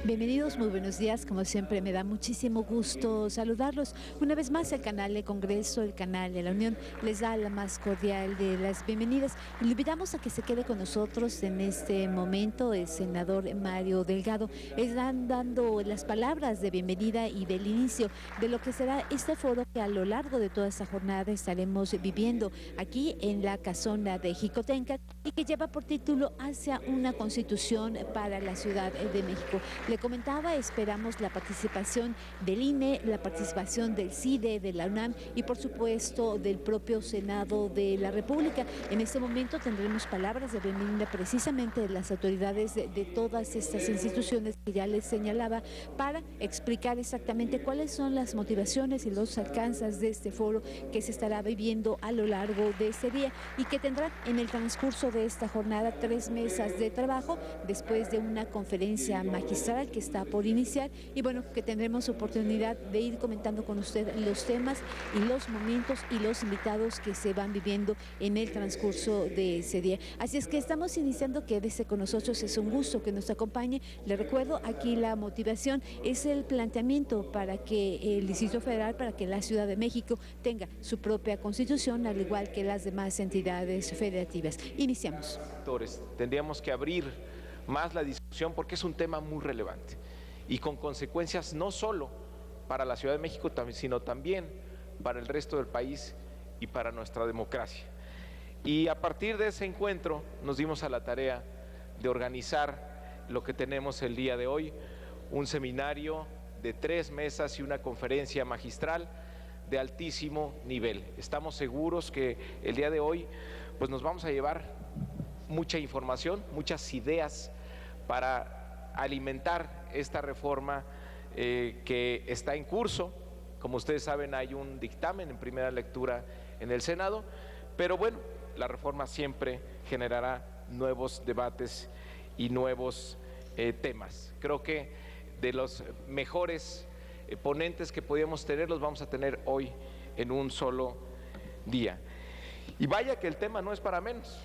Bienvenidos, muy buenos días. Como siempre, me da muchísimo gusto saludarlos. Una vez más, el canal de Congreso, el canal de la Unión, les da la más cordial de las bienvenidas. Y le invitamos a que se quede con nosotros en este momento. El senador Mario Delgado están dando las palabras de bienvenida y del inicio de lo que será este foro que a lo largo de toda esta jornada estaremos viviendo aquí en la casona de Jicotenca y que lleva por título Hacia una Constitución para la Ciudad de México. Le comentaba, esperamos la participación del INE, la participación del CIDE, de la UNAM y por supuesto del propio Senado de la República. En este momento tendremos palabras de bienvenida precisamente de las autoridades de todas estas instituciones que ya les señalaba para explicar exactamente cuáles son las motivaciones y los alcances de este foro que se estará viviendo a lo largo de este día y que tendrá en el transcurso de esta jornada 3 mesas de trabajo después de una conferencia magistral que está por iniciar y bueno, que tendremos oportunidad de ir comentando con usted los temas y los momentos y los invitados que se van viviendo en el transcurso de ese día. Así es que estamos iniciando, quédese con nosotros, es un gusto que nos acompañe. Le recuerdo, aquí la motivación es el planteamiento para que el Distrito Federal, para que la Ciudad de México tenga su propia constitución, al igual que las demás entidades federativas. Iniciamos. Tendríamos que abrir más la discusión porque es un tema muy relevante y con consecuencias no solo para la Ciudad de México, sino también para el resto del país y para nuestra democracia. Y a partir de ese encuentro nos dimos a la tarea de organizar lo que tenemos el día de hoy, un seminario de 3 mesas y una conferencia magistral de altísimo nivel. Estamos seguros que el día de hoy pues nos vamos a llevar mucha información, muchas ideas para alimentar esta reforma que está en curso. Como ustedes saben, hay un dictamen en primera lectura en el Senado, pero bueno, la reforma siempre generará nuevos debates y nuevos temas. Creo que de los mejores ponentes que podíamos tener los vamos a tener hoy en un solo día. Y vaya que el tema no es para menos.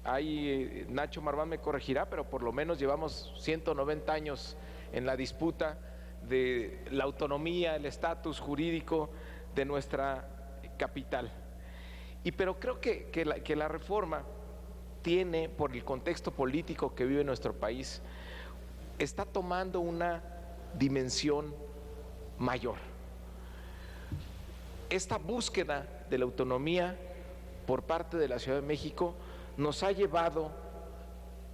Ahí Nacho Marván me corregirá, pero por lo menos llevamos 190 años en la disputa de la autonomía, el estatus jurídico de nuestra capital. Pero creo que la reforma tiene, por el contexto político que vive nuestro país, está tomando una dimensión mayor. Esta búsqueda de la autonomía por parte de la Ciudad de México nos ha llevado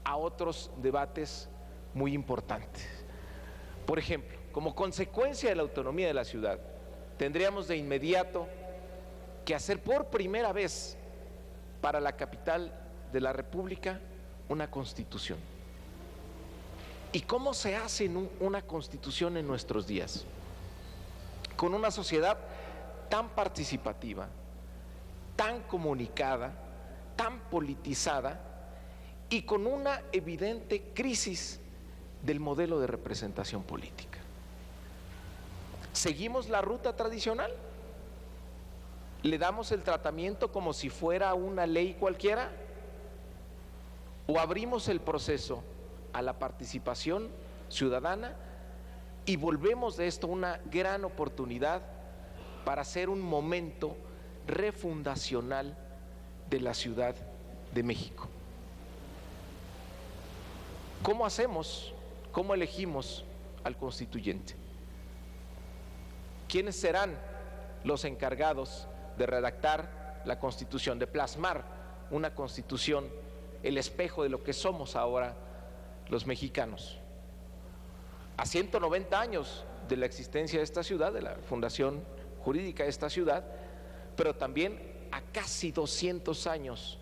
a otros debates muy importantes. Por ejemplo, como consecuencia de la autonomía de la ciudad, tendríamos de inmediato que hacer por primera vez para la capital de la República una constitución. ¿Y cómo se hace una constitución en nuestros días? Con una sociedad tan participativa, tan comunicada, tan politizada y con una evidente crisis del modelo de representación política. ¿Seguimos la ruta tradicional? ¿Le damos el tratamiento como si fuera una ley cualquiera? ¿O abrimos el proceso a la participación ciudadana y volvemos de esto una gran oportunidad para hacer un momento refundacional de la Ciudad de México? ¿Cómo hacemos? ¿Cómo elegimos al constituyente? ¿Quiénes serán los encargados de redactar la Constitución, de plasmar una Constitución, el espejo de lo que somos ahora los mexicanos? A 190 años de la existencia de esta ciudad, de la fundación jurídica de esta ciudad, pero también a casi 200 años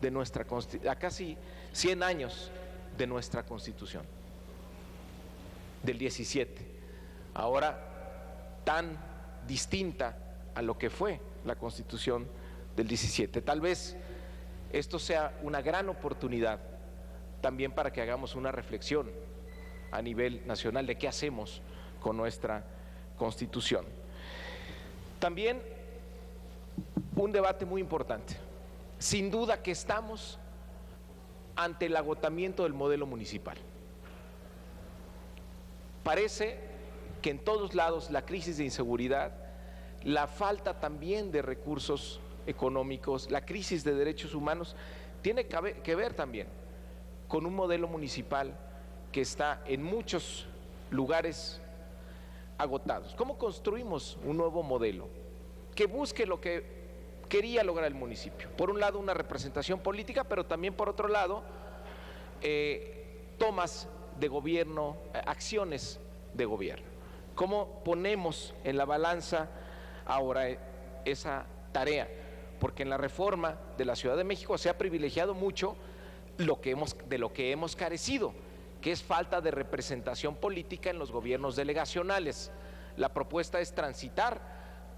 de nuestra Constitución, a casi 100 años de nuestra Constitución, del 17, ahora tan distinta a lo que fue la Constitución del 17. Tal vez esto sea una gran oportunidad también para que hagamos una reflexión a nivel nacional de qué hacemos con nuestra Constitución. También un debate muy importante. Sin duda que estamos ante el agotamiento del modelo municipal. Parece que en todos lados la crisis de inseguridad, la falta también de recursos económicos, la crisis de derechos humanos, tiene que ver también con un modelo municipal que está en muchos lugares agotados. ¿Cómo construimos un nuevo modelo que busque lo que quería lograr el municipio? Por un lado, una representación política, pero también por otro lado, tomas de gobierno, acciones de gobierno. ¿Cómo ponemos en la balanza ahora esa tarea? Porque en la reforma de la Ciudad de México se ha privilegiado mucho de lo que hemos carecido, que es falta de representación política en los gobiernos delegacionales. La propuesta es transitar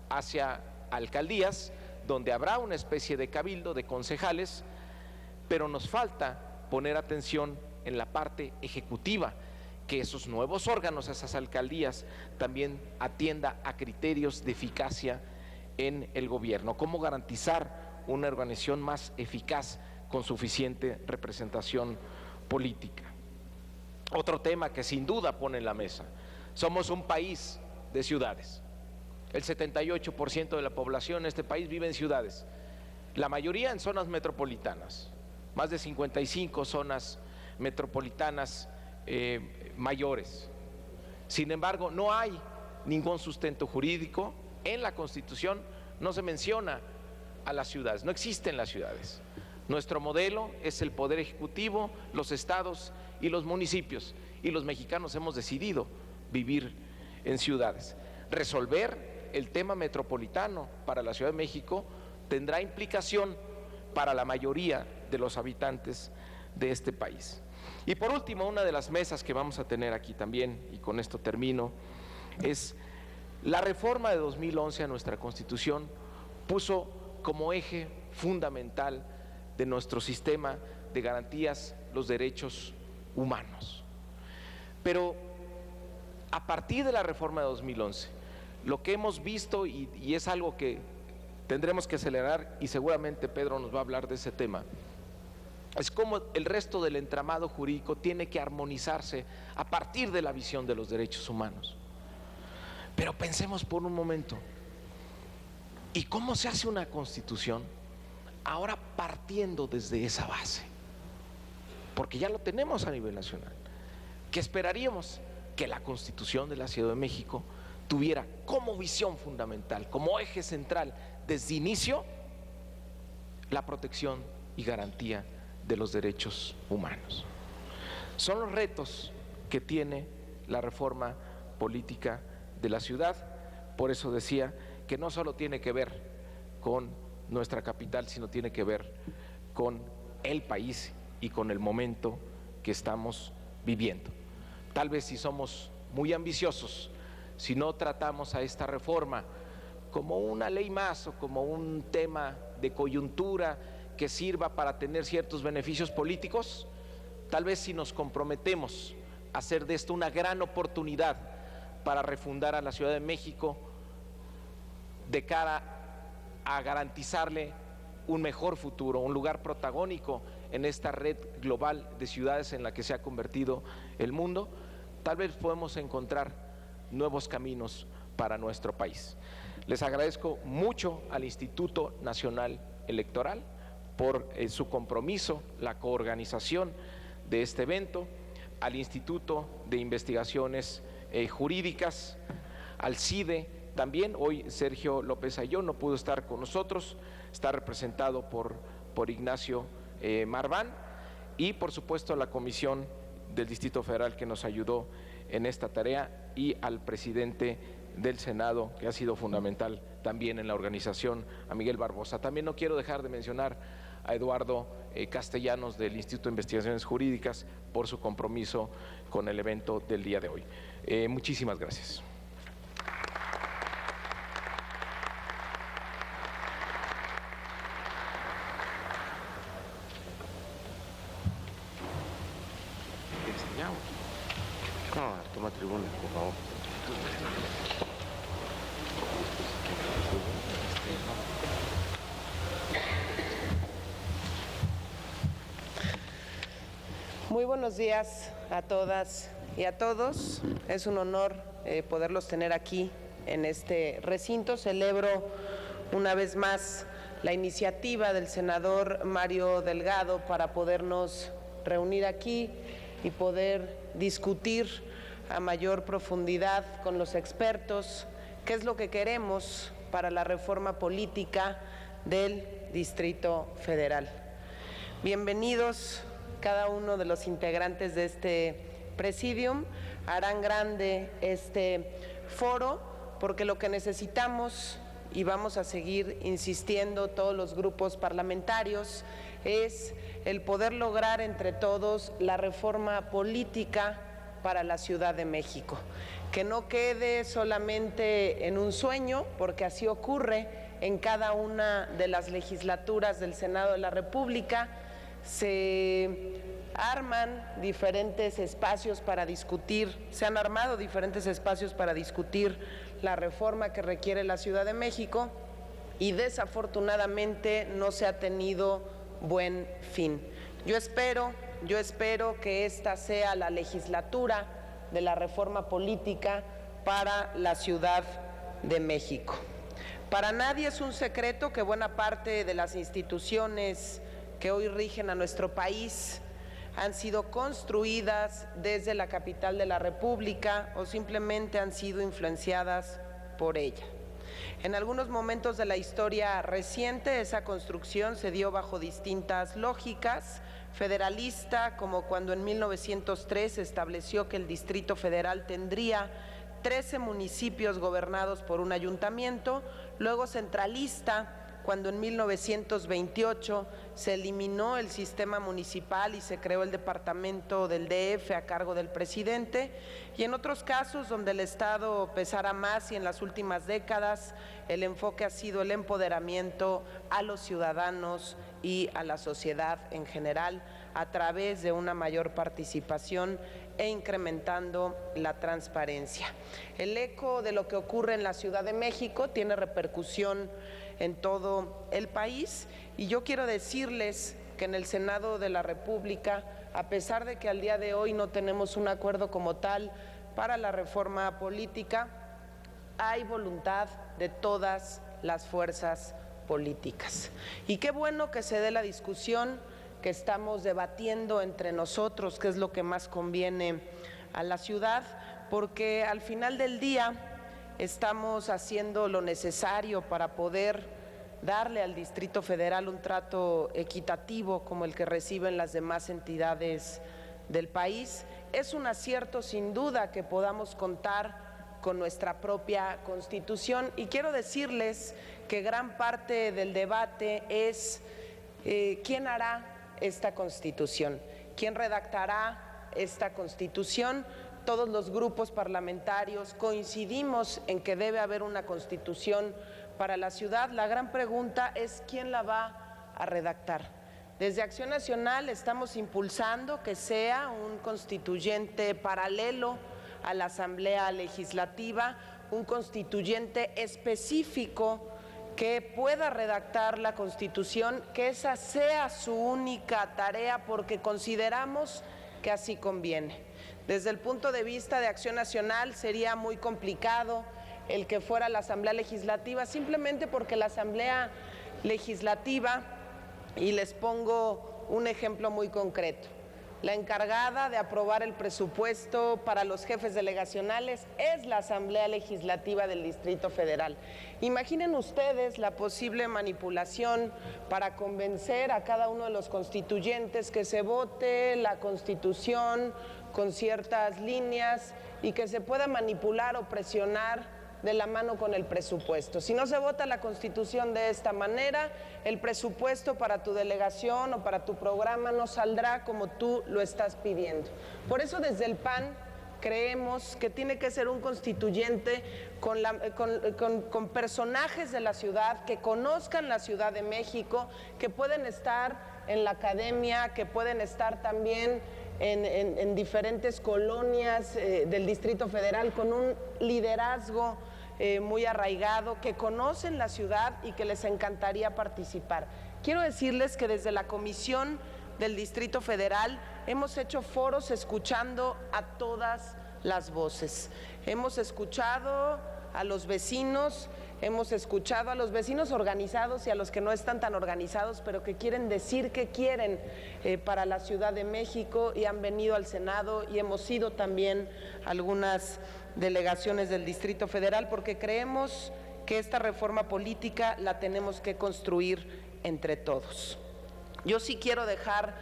hacia alcaldías, donde habrá una especie de cabildo de concejales, pero nos falta poner atención en la parte ejecutiva, que esos nuevos órganos, esas alcaldías, también atienda a criterios de eficacia en el gobierno. ¿Cómo garantizar una organización más eficaz con suficiente representación política? Otro tema que sin duda pone en la mesa: somos un país de ciudades. El 78% de la población en este país vive en ciudades, la mayoría en zonas metropolitanas, más de 55 zonas metropolitanas mayores. Sin embargo, no hay ningún sustento jurídico. En la Constitución no se menciona a las ciudades, no existen las ciudades. Nuestro modelo es el poder ejecutivo, los estados y los municipios, y los mexicanos hemos decidido vivir en ciudades. Resolver el tema metropolitano para la Ciudad de México tendrá implicación para la mayoría de los habitantes de este país. Y por último, una de las mesas que vamos a tener aquí también, y con esto termino, es la reforma de 2011 a nuestra Constitución. Puso como eje fundamental de nuestro sistema de garantías los derechos humanos. Pero a partir de la reforma de 2011, lo que hemos visto, y es algo que tendremos que acelerar, y seguramente Pedro nos va a hablar de ese tema, es cómo el resto del entramado jurídico tiene que armonizarse a partir de la visión de los derechos humanos. Pero pensemos por un momento, ¿y cómo se hace una constitución ahora partiendo desde esa base? Porque ya lo tenemos a nivel nacional. ¿Qué esperaríamos? Que la Constitución de la Ciudad de México tuviera como visión fundamental, como eje central, desde inicio, la protección y garantía de los derechos humanos. Son los retos que tiene la reforma política de la ciudad. Por eso decía que no solo tiene que ver con nuestra capital, sino tiene que ver con el país y con el momento que estamos viviendo. Tal vez si somos muy ambiciosos, si no tratamos a esta reforma como una ley más o como un tema de coyuntura que sirva para tener ciertos beneficios políticos, tal vez si nos comprometemos a hacer de esto una gran oportunidad para refundar a la Ciudad de México de cara a garantizarle un mejor futuro, un lugar protagónico en esta red global de ciudades en la que se ha convertido el mundo, tal vez podemos encontrar nuevos caminos para nuestro país. Les agradezco mucho al Instituto Nacional Electoral por su compromiso, la coorganización de este evento, al Instituto de Investigaciones Jurídicas, al CIDE también. Hoy Sergio López Ayllón no pudo estar con nosotros, está representado por Ignacio Marván, y por supuesto a la Comisión del Distrito Federal que nos ayudó en esta tarea, y al presidente del Senado, que ha sido fundamental también en la organización, a Miguel Barbosa. También no quiero dejar de mencionar a Eduardo Castellanos del Instituto de Investigaciones Jurídicas por su compromiso con el evento del día de hoy. Muchísimas gracias. No, toma tribuna, por favor. Muy buenos días a todas y a todos. Es un honor poderlos tener aquí en este recinto. Celebro una vez más la iniciativa del senador Mario Delgado para podernos reunir aquí y poder discutir a mayor profundidad con los expertos qué es lo que queremos para la reforma política del Distrito Federal. Bienvenidos cada uno de los integrantes de este Presidium. Harán grande este foro porque lo que necesitamos, y vamos a seguir insistiendo todos los grupos parlamentarios, es el poder lograr entre todos la reforma política para la Ciudad de México. Que no quede solamente en un sueño, porque así ocurre en cada una de las legislaturas del Senado de la República. Se arman diferentes espacios para discutir, se han armado diferentes espacios para discutir la reforma que requiere la Ciudad de México y desafortunadamente no se ha tenido buen fin. Yo espero que esta sea la legislatura de la reforma política para la Ciudad de México. Para nadie es un secreto que buena parte de las instituciones que hoy rigen a nuestro país han sido construidas desde la capital de la República o simplemente han sido influenciadas por ella. En algunos momentos de la historia reciente, esa construcción se dio bajo distintas lógicas: federalista, como cuando en 1903 se estableció que el Distrito Federal tendría 13 municipios gobernados por un ayuntamiento; luego centralista, cuando en 1928 se eliminó el sistema municipal y se creó el departamento del DF a cargo del presidente; y en otros casos donde el Estado pesara más, y en las últimas décadas el enfoque ha sido el empoderamiento a los ciudadanos y a la sociedad en general a través de una mayor participación e incrementando la transparencia. El eco de lo que ocurre en la Ciudad de México tiene repercusión en todo el país, y yo quiero decirles que en el Senado de la República, a pesar de que al día de hoy no tenemos un acuerdo como tal para la reforma política, hay voluntad de todas las fuerzas políticas. Y qué bueno que se dé la discusión, que estamos debatiendo entre nosotros qué es lo que más conviene a la ciudad, porque al final del día estamos haciendo lo necesario para poder darle al Distrito Federal un trato equitativo como el que reciben las demás entidades del país. Es un acierto sin duda que podamos contar con nuestra propia Constitución, y quiero decirles que gran parte del debate es quién hará esta Constitución, quién redactará esta Constitución. Todos los grupos parlamentarios coincidimos en que debe haber una Constitución para la ciudad. La gran pregunta es quién la va a redactar. Desde Acción Nacional estamos impulsando que sea un constituyente paralelo a la Asamblea Legislativa, un constituyente específico que pueda redactar la Constitución, que esa sea su única tarea, porque consideramos que así conviene. Desde el punto de vista de Acción Nacional sería muy complicado el que fuera la Asamblea Legislativa, simplemente porque la Asamblea Legislativa, y les pongo un ejemplo muy concreto, la encargada de aprobar el presupuesto para los jefes delegacionales es la Asamblea Legislativa del Distrito Federal. Imaginen ustedes la posible manipulación para convencer a cada uno de los constituyentes que se vote la Constitución con ciertas líneas y que se pueda manipular o presionar de la mano con el presupuesto. Si no se vota la Constitución de esta manera, el presupuesto para tu delegación o para tu programa no saldrá como tú lo estás pidiendo. Por eso desde el PAN creemos que tiene que ser un constituyente con personajes de la ciudad, que conozcan la Ciudad de México, que pueden estar en la academia, que pueden estar también en diferentes colonias del Distrito Federal, con un liderazgo muy arraigado, que conocen la ciudad y que les encantaría participar. Quiero decirles que desde la Comisión del Distrito Federal hemos hecho foros escuchando a todas las voces. Hemos escuchado a los vecinos, hemos escuchado a los vecinos organizados y a los que no están tan organizados, pero que quieren decir qué quieren para la Ciudad de México, y han venido al Senado, y hemos ido también a algunas delegaciones del Distrito Federal, porque creemos que esta reforma política la tenemos que construir entre todos. Yo sí quiero dejar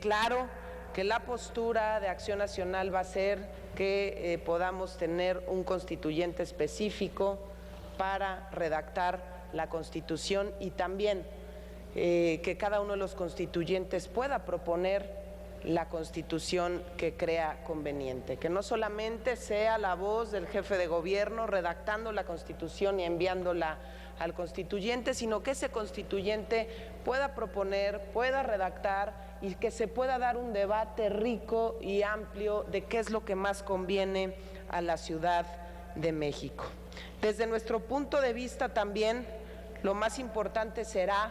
claro que la postura de Acción Nacional va a ser que podamos tener un constituyente específico para redactar la Constitución, y también que cada uno de los constituyentes pueda proponer la Constitución que crea conveniente, que no solamente sea la voz del jefe de gobierno redactando la Constitución y enviándola al constituyente, sino que ese constituyente pueda proponer, pueda redactar, y que se pueda dar un debate rico y amplio de qué es lo que más conviene a la Ciudad de México. Desde nuestro punto de vista también, lo más importante será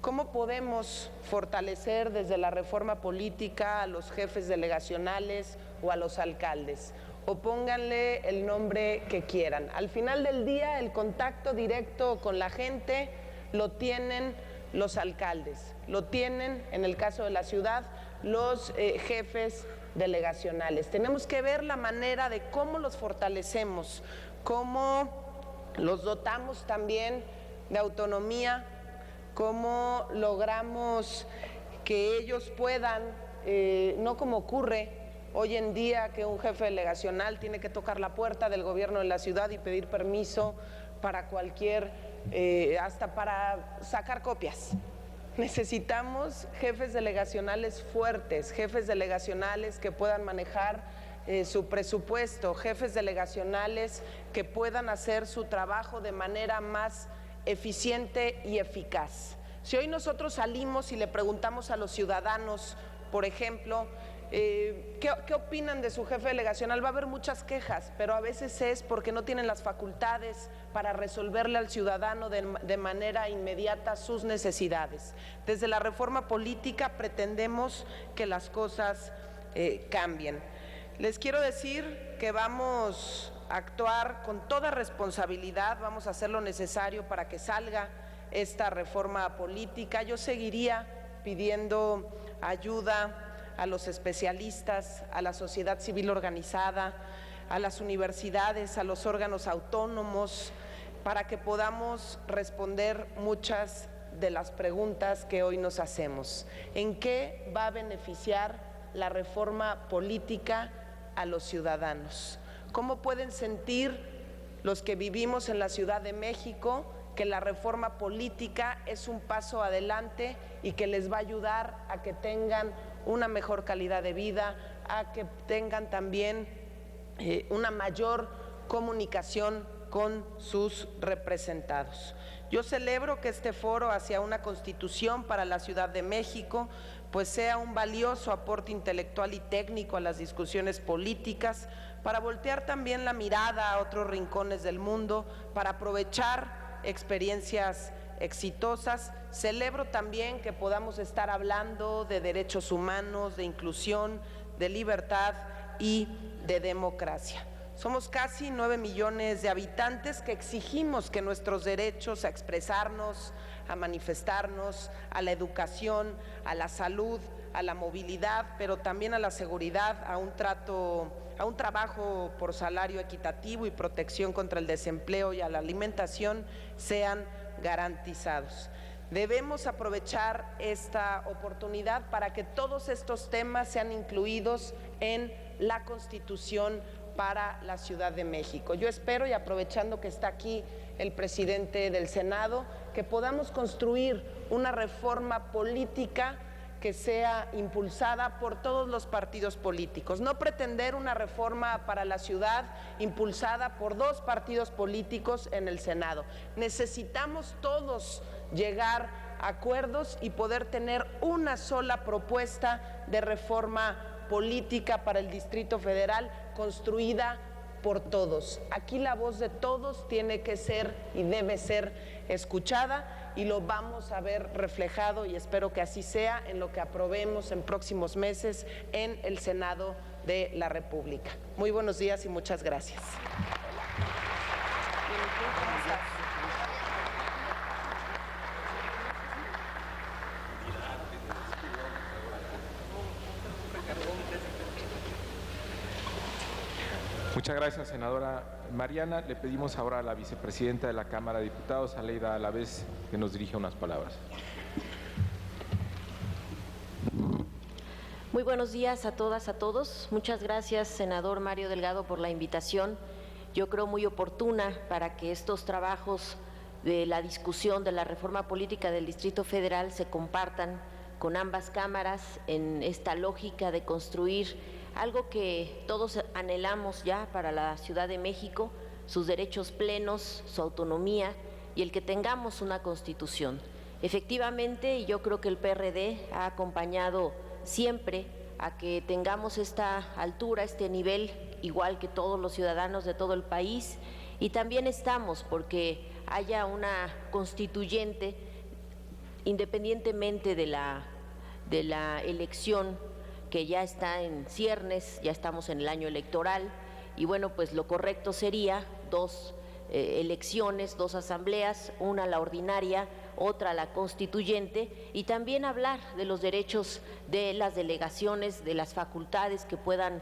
cómo podemos fortalecer desde la reforma política a los jefes delegacionales o a los alcaldes, o pónganle el nombre que quieran. Al final del día, el contacto directo con la gente lo tienen los alcaldes, lo tienen, en el caso de la ciudad, los jefes delegacionales. Tenemos que ver la manera de cómo los fortalecemos, cómo los dotamos también de autonomía, cómo logramos que ellos puedan, no como ocurre hoy en día, que un jefe delegacional tiene que tocar la puerta del gobierno de la ciudad y pedir permiso para cualquier, hasta para sacar copias. Necesitamos jefes delegacionales fuertes, jefes delegacionales que puedan manejar su presupuesto, jefes delegacionales que puedan hacer su trabajo de manera más eficiente y eficaz. Si hoy nosotros salimos y le preguntamos a los ciudadanos, por ejemplo, ¿qué opinan de su jefe delegacional? Va a haber muchas quejas, pero a veces es porque no tienen las facultades para resolverle al ciudadano de manera inmediata sus necesidades. Desde la reforma política pretendemos que las cosas cambien. Les quiero decir que vamos a actuar con toda responsabilidad, vamos a hacer lo necesario para que salga esta reforma política. Yo seguiría pidiendo ayuda a los especialistas, a la sociedad civil organizada, a las universidades, a los órganos autónomos, para que podamos responder muchas de las preguntas que hoy nos hacemos. ¿En qué va a beneficiar la reforma política a los ciudadanos? ¿Cómo pueden sentir los que vivimos en la Ciudad de México que la reforma política es un paso adelante y que les va a ayudar a que tengan una mejor calidad de vida, a que tengan también una mayor comunicación con sus representados? Yo celebro que este foro hacia una constitución para la Ciudad de México pues sea un valioso aporte intelectual y técnico a las discusiones políticas, para voltear también la mirada a otros rincones del mundo, para aprovechar experiencias exitosas. Celebro también que podamos estar hablando de derechos humanos, de inclusión, de libertad y de democracia. Somos casi 9 millones de habitantes que exigimos que nuestros derechos a expresarnos, a manifestarnos, a la educación, a la salud, a la movilidad, pero también a la seguridad, a un trabajo por salario equitativo y protección contra el desempleo y a la alimentación sean garantizados. Debemos aprovechar esta oportunidad para que todos estos temas sean incluidos en la Constitución para la Ciudad de México. Yo espero, y aprovechando que está aquí el presidente del Senado, que podamos construir una reforma política que sea impulsada por todos los partidos políticos. No pretender una reforma para la ciudad impulsada por 2 partidos políticos en el Senado. Necesitamos todos llegar a acuerdos y poder tener una sola propuesta de reforma política para el Distrito Federal construida por todos. Aquí la voz de todos tiene que ser y debe ser escuchada, y lo vamos a ver reflejado, y espero que así sea, en lo que aprobemos en próximos meses en el Senado de la República. Muy buenos días y muchas gracias. Muchas gracias, senadora Mariana. Le pedimos ahora a la vicepresidenta de la Cámara de Diputados, Aleida Alavés, que nos dirija unas palabras. Muy buenos días a todas, a todos. Muchas gracias, senador Mario Delgado, por la invitación. Yo creo muy oportuna para que estos trabajos de la discusión de la reforma política del Distrito Federal se compartan con ambas cámaras en esta lógica de construir algo que todos anhelamos ya para la Ciudad de México, sus derechos plenos, su autonomía y el que tengamos una Constitución. Efectivamente, y yo creo que el PRD ha acompañado siempre a que tengamos esta altura, este nivel, igual que todos los ciudadanos de todo el país, y también estamos porque haya una constituyente, independientemente de la elección que ya está en ciernes, ya estamos en el año electoral, y bueno, pues lo correcto sería dos elecciones, dos asambleas, una la ordinaria, otra la constituyente, y también hablar de los derechos de las delegaciones, de las facultades que puedan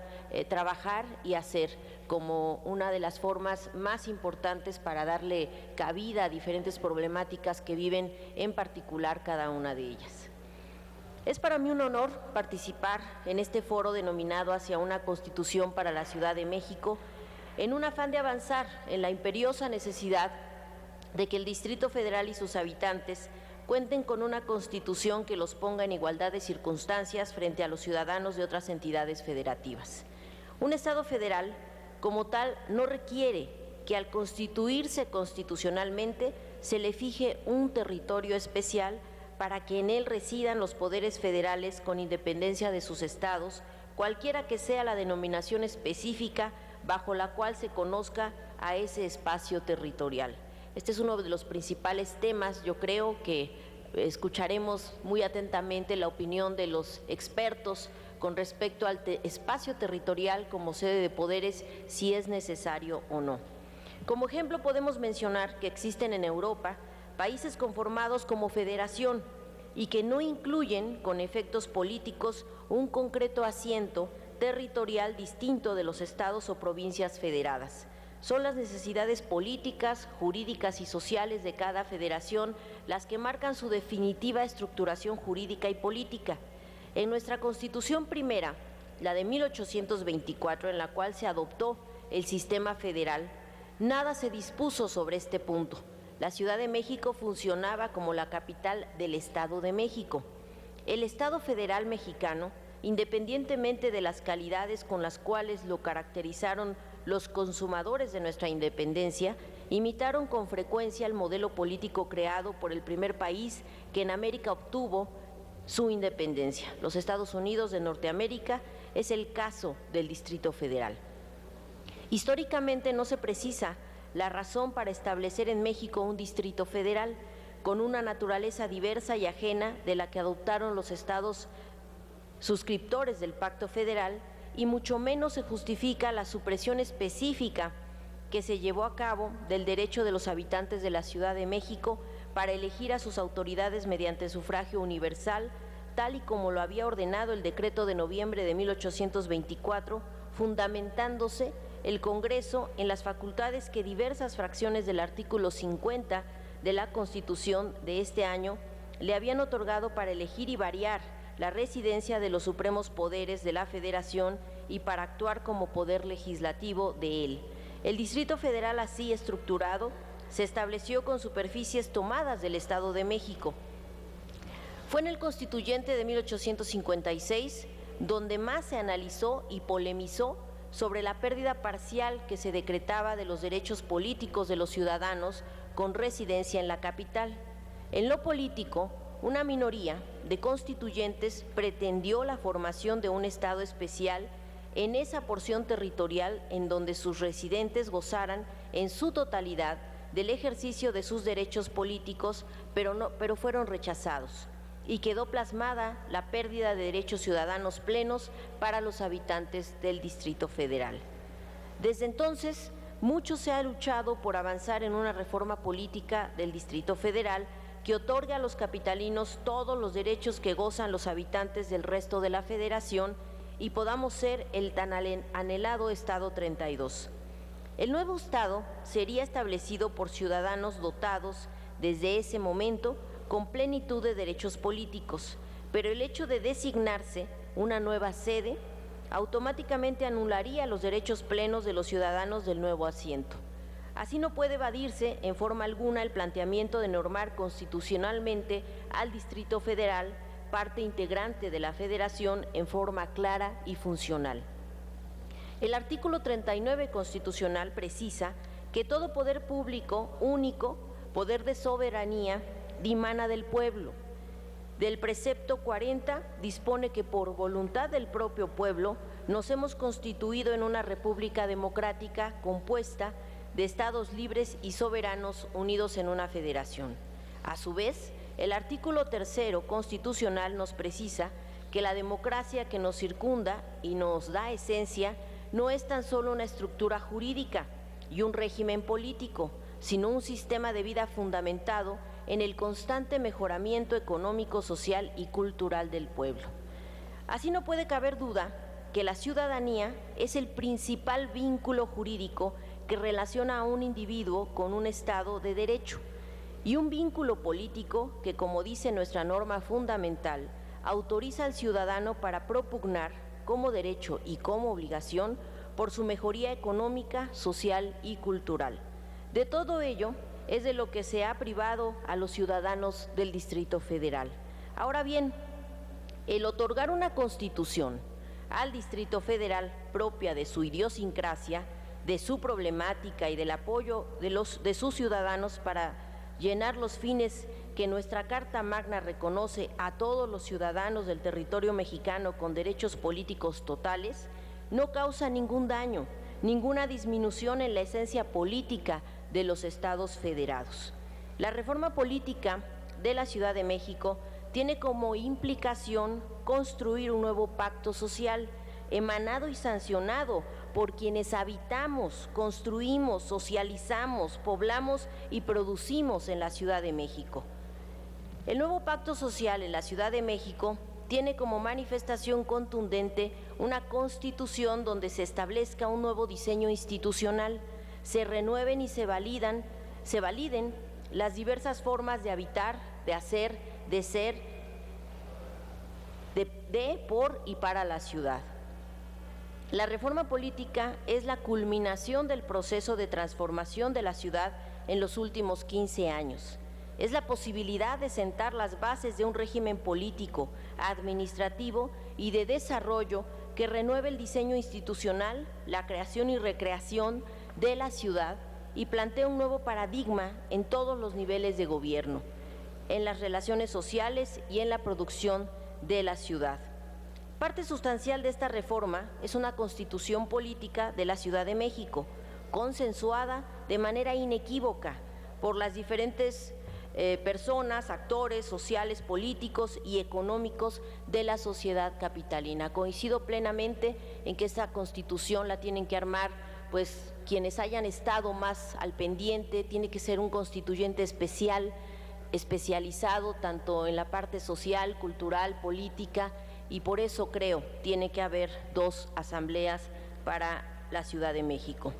trabajar y hacer como una de las formas más importantes para darle cabida a diferentes problemáticas que viven en particular cada una de ellas. Es para mí un honor participar en este foro denominado Hacia una Constitución para la Ciudad de México, en un afán de avanzar en la imperiosa necesidad de que el Distrito Federal y sus habitantes cuenten con una Constitución que los ponga en igualdad de circunstancias frente a los ciudadanos de otras entidades federativas. Un Estado federal, como tal, no requiere que al constituirse constitucionalmente se le fije un territorio especial para que en él residan los poderes federales con independencia de sus estados, cualquiera que sea la denominación específica bajo la cual se conozca a ese espacio territorial. Este es uno de los principales temas. Yo creo que escucharemos muy atentamente la opinión de los expertos con respecto al espacio territorial como sede de poderes, si es necesario o no. Como ejemplo podemos mencionar que existen en Europa países conformados como federación y que no incluyen con efectos políticos un concreto asiento territorial distinto de los estados o provincias federadas. Son las necesidades políticas, jurídicas y sociales de cada federación las que marcan su definitiva estructuración jurídica y política. En nuestra Constitución primera, la de 1824, en la cual se adoptó el sistema federal, nada se dispuso sobre este punto. La Ciudad de México funcionaba como la capital del Estado de México. El Estado federal mexicano, independientemente de las calidades con las cuales lo caracterizaron los consumadores de nuestra independencia, imitaron con frecuencia el modelo político creado por el primer país que en América obtuvo su independencia. Los Estados Unidos de Norteamérica es el caso del Distrito Federal. Históricamente no se precisa la razón para establecer en México un Distrito Federal con una naturaleza diversa y ajena de la que adoptaron los estados suscriptores del Pacto Federal, y mucho menos se justifica la supresión específica que se llevó a cabo del derecho de los habitantes de la Ciudad de México para elegir a sus autoridades mediante sufragio universal, tal y como lo había ordenado el decreto de noviembre de 1824, fundamentándose el Congreso en las facultades que diversas fracciones del artículo 50 de la Constitución de este año le habían otorgado para elegir y variar la residencia de los supremos poderes de la Federación y para actuar como poder legislativo de él. El Distrito Federal, así estructurado, se estableció con superficies tomadas del Estado de México. Fue en el Constituyente de 1856 donde más se analizó y polemizó sobre la pérdida parcial que se decretaba de los derechos políticos de los ciudadanos con residencia en la capital. En lo político, una minoría de constituyentes pretendió la formación de un estado especial en esa porción territorial en donde sus residentes gozaran en su totalidad del ejercicio de sus derechos políticos, pero fueron rechazados, y quedó plasmada la pérdida de derechos ciudadanos plenos para los habitantes del Distrito Federal. Desde entonces, mucho se ha luchado por avanzar en una reforma política del Distrito Federal que otorgue a los capitalinos todos los derechos que gozan los habitantes del resto de la Federación y podamos ser el tan anhelado Estado 32. El nuevo Estado sería establecido por ciudadanos dotados desde ese momento con plenitud de derechos políticos, pero el hecho de designarse una nueva sede automáticamente anularía los derechos plenos de los ciudadanos del nuevo asiento. Así no puede evadirse en forma alguna el planteamiento de normar constitucionalmente al Distrito Federal, parte integrante de la Federación, en forma clara y funcional. El artículo 39 constitucional precisa que todo poder público único, poder de soberanía, dimana del pueblo. Del precepto 40 dispone que por voluntad del propio pueblo nos hemos constituido en una república democrática compuesta de estados libres y soberanos unidos en una federación. A su vez, el artículo 3 constitucional nos precisa que la democracia que nos circunda y nos da esencia no es tan solo una estructura jurídica y un régimen político, sino un sistema de vida fundamentado en el constante mejoramiento económico, social y cultural del pueblo. Así no puede caber duda que la ciudadanía es el principal vínculo jurídico que relaciona a un individuo con un Estado de derecho y un vínculo político que, como dice nuestra norma fundamental, autoriza al ciudadano para propugnar como derecho y como obligación por su mejoría económica, social y cultural. De todo ello es de lo que se ha privado a los ciudadanos del Distrito Federal. Ahora bien, el otorgar una constitución al Distrito Federal propia de su idiosincrasia, de su problemática y del apoyo de sus ciudadanos para llenar los fines que nuestra Carta Magna reconoce a todos los ciudadanos del territorio mexicano con derechos políticos totales, no causa ningún daño, ninguna disminución en la esencia política de los estados federados. La reforma política de la Ciudad de México tiene como implicación construir un nuevo pacto social emanado y sancionado por quienes habitamos, construimos, socializamos, poblamos y producimos en la Ciudad de México. El nuevo pacto social en la Ciudad de México tiene como manifestación contundente una constitución donde se establezca un nuevo diseño institucional, se renueven y se validen las diversas formas de habitar, de hacer, de ser, de, por y para la ciudad. La reforma política es la culminación del proceso de transformación de la ciudad en los últimos 15 años. Es la posibilidad de sentar las bases de un régimen político, administrativo y de desarrollo que renueve el diseño institucional, la creación y recreación de la ciudad y plantea un nuevo paradigma en todos los niveles de gobierno, en las relaciones sociales y en la producción de la ciudad. Parte sustancial de esta reforma es una constitución política de la Ciudad de México, consensuada de manera inequívoca por las diferentes personas, actores sociales, políticos y económicos de la sociedad capitalina. Coincido plenamente en que esta constitución la tienen que armar pues quienes hayan estado más al pendiente. Tiene que ser un constituyente especializado tanto en la parte social, cultural, política, y por eso creo tiene que haber 2 asambleas para la Ciudad de México.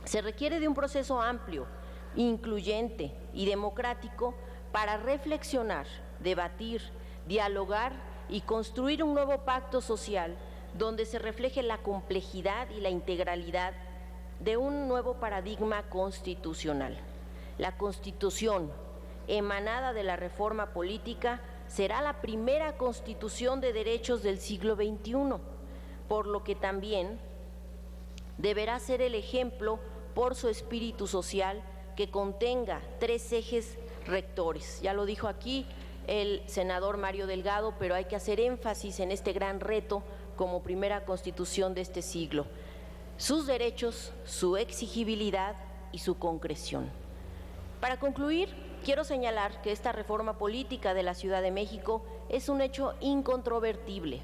Se requiere de un proceso amplio, incluyente y democrático para reflexionar, debatir, dialogar y construir un nuevo pacto social donde se refleje la complejidad y la integralidad de un nuevo paradigma constitucional. La Constitución, emanada de la reforma política, será la primera constitución de derechos del siglo XXI, por lo que también deberá ser el ejemplo por su espíritu social que contenga 3 ejes rectores. Ya lo dijo aquí el senador Mario Delgado, pero hay que hacer énfasis en este gran reto como primera constitución de este siglo: sus derechos, su exigibilidad y su concreción. Para concluir, quiero señalar que esta reforma política de la Ciudad de México es un hecho incontrovertible.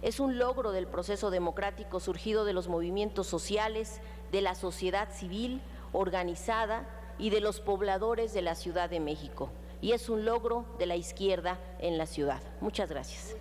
Es un logro del proceso democrático surgido de los movimientos sociales, de la sociedad civil organizada y de los pobladores de la Ciudad de México. Y es un logro de la izquierda en la ciudad. Muchas gracias.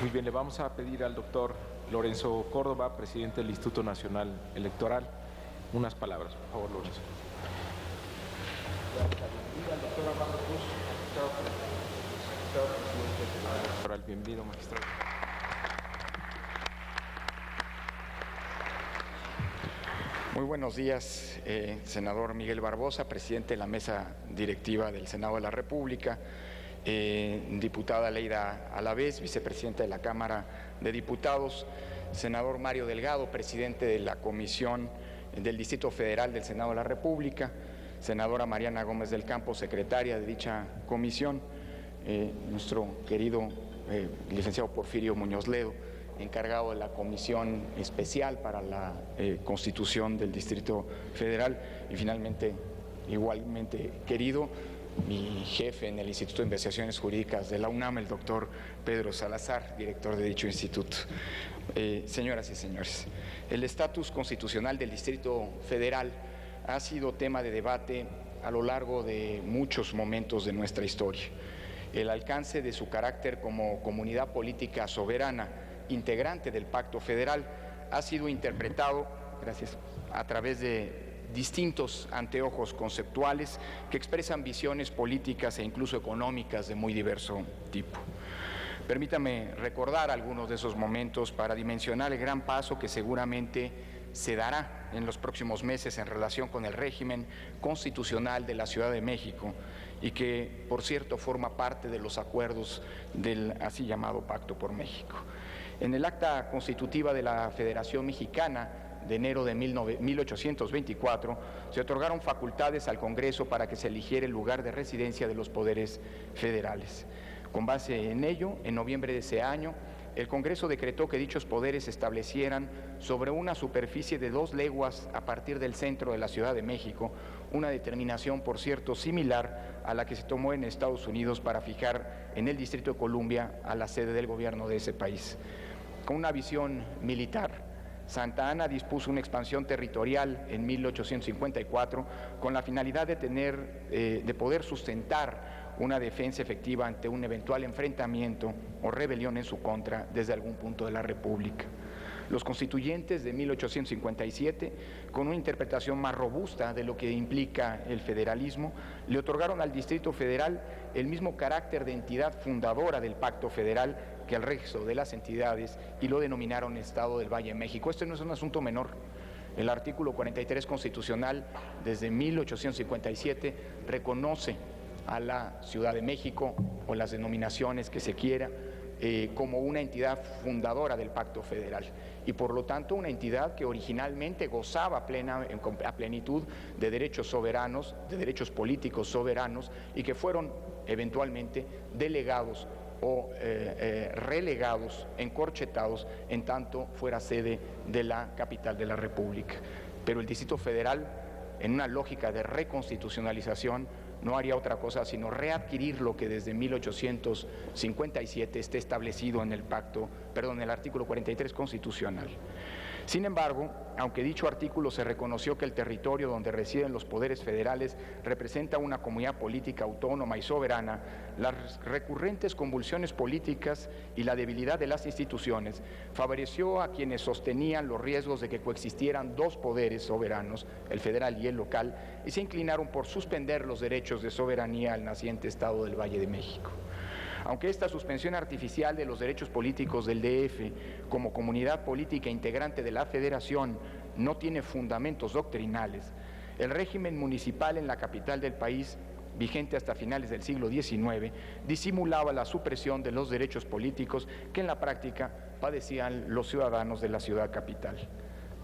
Muy bien, le vamos a pedir al doctor Lorenzo Córdoba, presidente del Instituto Nacional Electoral, unas palabras, por favor, Lorenzo. Bienvenido, magistrado. Muy buenos días, senador Miguel Barbosa, presidente de la mesa directiva del Senado de la República, diputada Leida Alavés, vicepresidenta de la Cámara de Diputados, senador Mario Delgado, presidente de la Comisión del Distrito Federal del Senado de la República, senadora Mariana Gómez del Campo, secretaria de dicha comisión, nuestro querido licenciado Porfirio Muñoz Ledo, encargado de la Comisión Especial para la Constitución del Distrito Federal, y finalmente, igualmente querido, mi jefe en el Instituto de Investigaciones Jurídicas de la UNAM, el doctor Pedro Salazar, director de dicho instituto. Señoras y señores, el estatus constitucional del Distrito Federal ha sido tema de debate a lo largo de muchos momentos de nuestra historia. El alcance de su carácter como comunidad política soberana, integrante del Pacto Federal, ha sido interpretado, a través de distintos anteojos conceptuales que expresan visiones políticas e incluso económicas de muy diverso tipo. Permítame recordar algunos de esos momentos para dimensionar el gran paso que seguramente se dará en los próximos meses en relación con el régimen constitucional de la Ciudad de México y que, por cierto, forma parte de los acuerdos del así llamado Pacto por México. En el acta constitutiva de la Federación Mexicana de enero de 1824, se otorgaron facultades al Congreso para que se eligiera el lugar de residencia de los poderes federales. Con base en ello, en noviembre de ese año, el Congreso decretó que dichos poderes se establecieran sobre una superficie de 2 leguas a partir del centro de la Ciudad de México, una determinación, por cierto, similar a la que se tomó en Estados Unidos para fijar en el Distrito de Columbia a la sede del gobierno de ese país. Con una visión militar, Santa Anna dispuso una expansión territorial en 1854 con la finalidad de poder sustentar una defensa efectiva ante un eventual enfrentamiento o rebelión en su contra desde algún punto de la República. Los constituyentes de 1857, con una interpretación más robusta de lo que implica el federalismo, le otorgaron al Distrito Federal el mismo carácter de entidad fundadora del Pacto Federal que el resto de las entidades y lo denominaron Estado del Valle de México. Este no es un asunto menor. El artículo 43 constitucional, desde 1857, reconoce a la Ciudad de México, o las denominaciones que se quiera, como una entidad fundadora del Pacto Federal y por lo tanto una entidad que originalmente gozaba a plenitud de derechos soberanos, de derechos políticos soberanos y que fueron eventualmente delegados o relegados, encorchetados, en tanto fuera sede de la capital de la República. Pero el Distrito Federal, en una lógica de reconstitucionalización, no haría otra cosa sino readquirir lo que desde 1857 esté establecido en el el artículo 43 constitucional. Sin embargo, aunque dicho artículo se reconoció que el territorio donde residen los poderes federales representa una comunidad política autónoma y soberana, las recurrentes convulsiones políticas y la debilidad de las instituciones favoreció a quienes sostenían los riesgos de que coexistieran 2 poderes soberanos, el federal y el local, y se inclinaron por suspender los derechos de soberanía al naciente Estado del Valle de México. Aunque esta suspensión artificial de los derechos políticos del DF como comunidad política integrante de la Federación no tiene fundamentos doctrinales, el régimen municipal en la capital del país vigente hasta finales del siglo XIX, disimulaba la supresión de los derechos políticos que en la práctica padecían los ciudadanos de la ciudad capital.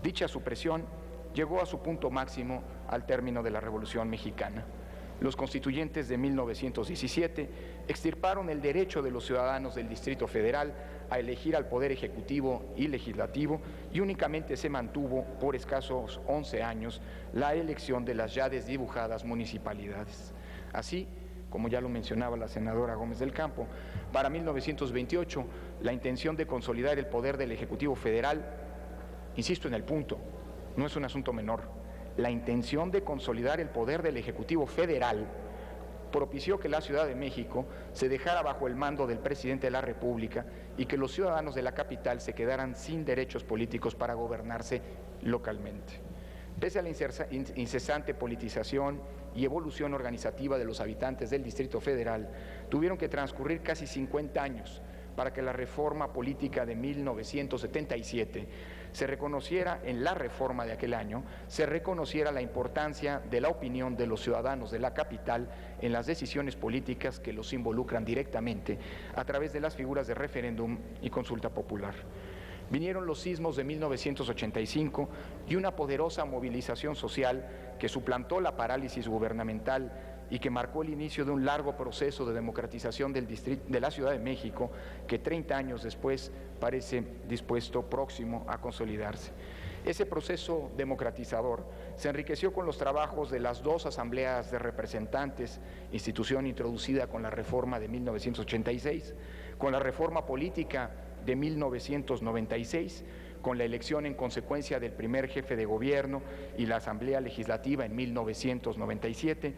Dicha supresión llegó a su punto máximo al término de la Revolución Mexicana. Los constituyentes de 1917 extirparon el derecho de los ciudadanos del Distrito Federal a elegir al Poder Ejecutivo y Legislativo y únicamente se mantuvo por escasos 11 años la elección de las ya desdibujadas municipalidades. Así, como ya lo mencionaba la senadora Gómez del Campo, para 1928 la intención de consolidar el poder del Ejecutivo Federal, insisto en el punto, no es un asunto menor, la intención de consolidar el poder del Ejecutivo Federal propició que la Ciudad de México se dejara bajo el mando del presidente de la República y que los ciudadanos de la capital se quedaran sin derechos políticos para gobernarse localmente. Pese a la incesante politización y evolución organizativa de los habitantes del Distrito Federal, tuvieron que transcurrir casi 50 años para que la reforma política de 1977 se reconociera en la reforma de aquel año, se reconociera la importancia de la opinión de los ciudadanos de la capital en las decisiones políticas que los involucran directamente a través de las figuras de referéndum y consulta popular. Vinieron los sismos de 1985 y una poderosa movilización social que suplantó la parálisis gubernamental y que marcó el inicio de un largo proceso de democratización de la Ciudad de México que 30 años después parece dispuesto próximo a consolidarse. Ese proceso democratizador se enriqueció con los trabajos de las dos asambleas de representantes, institución introducida con la reforma de 1986, con la reforma política de 1996, con la elección en consecuencia del primer jefe de gobierno y la asamblea legislativa en 1997,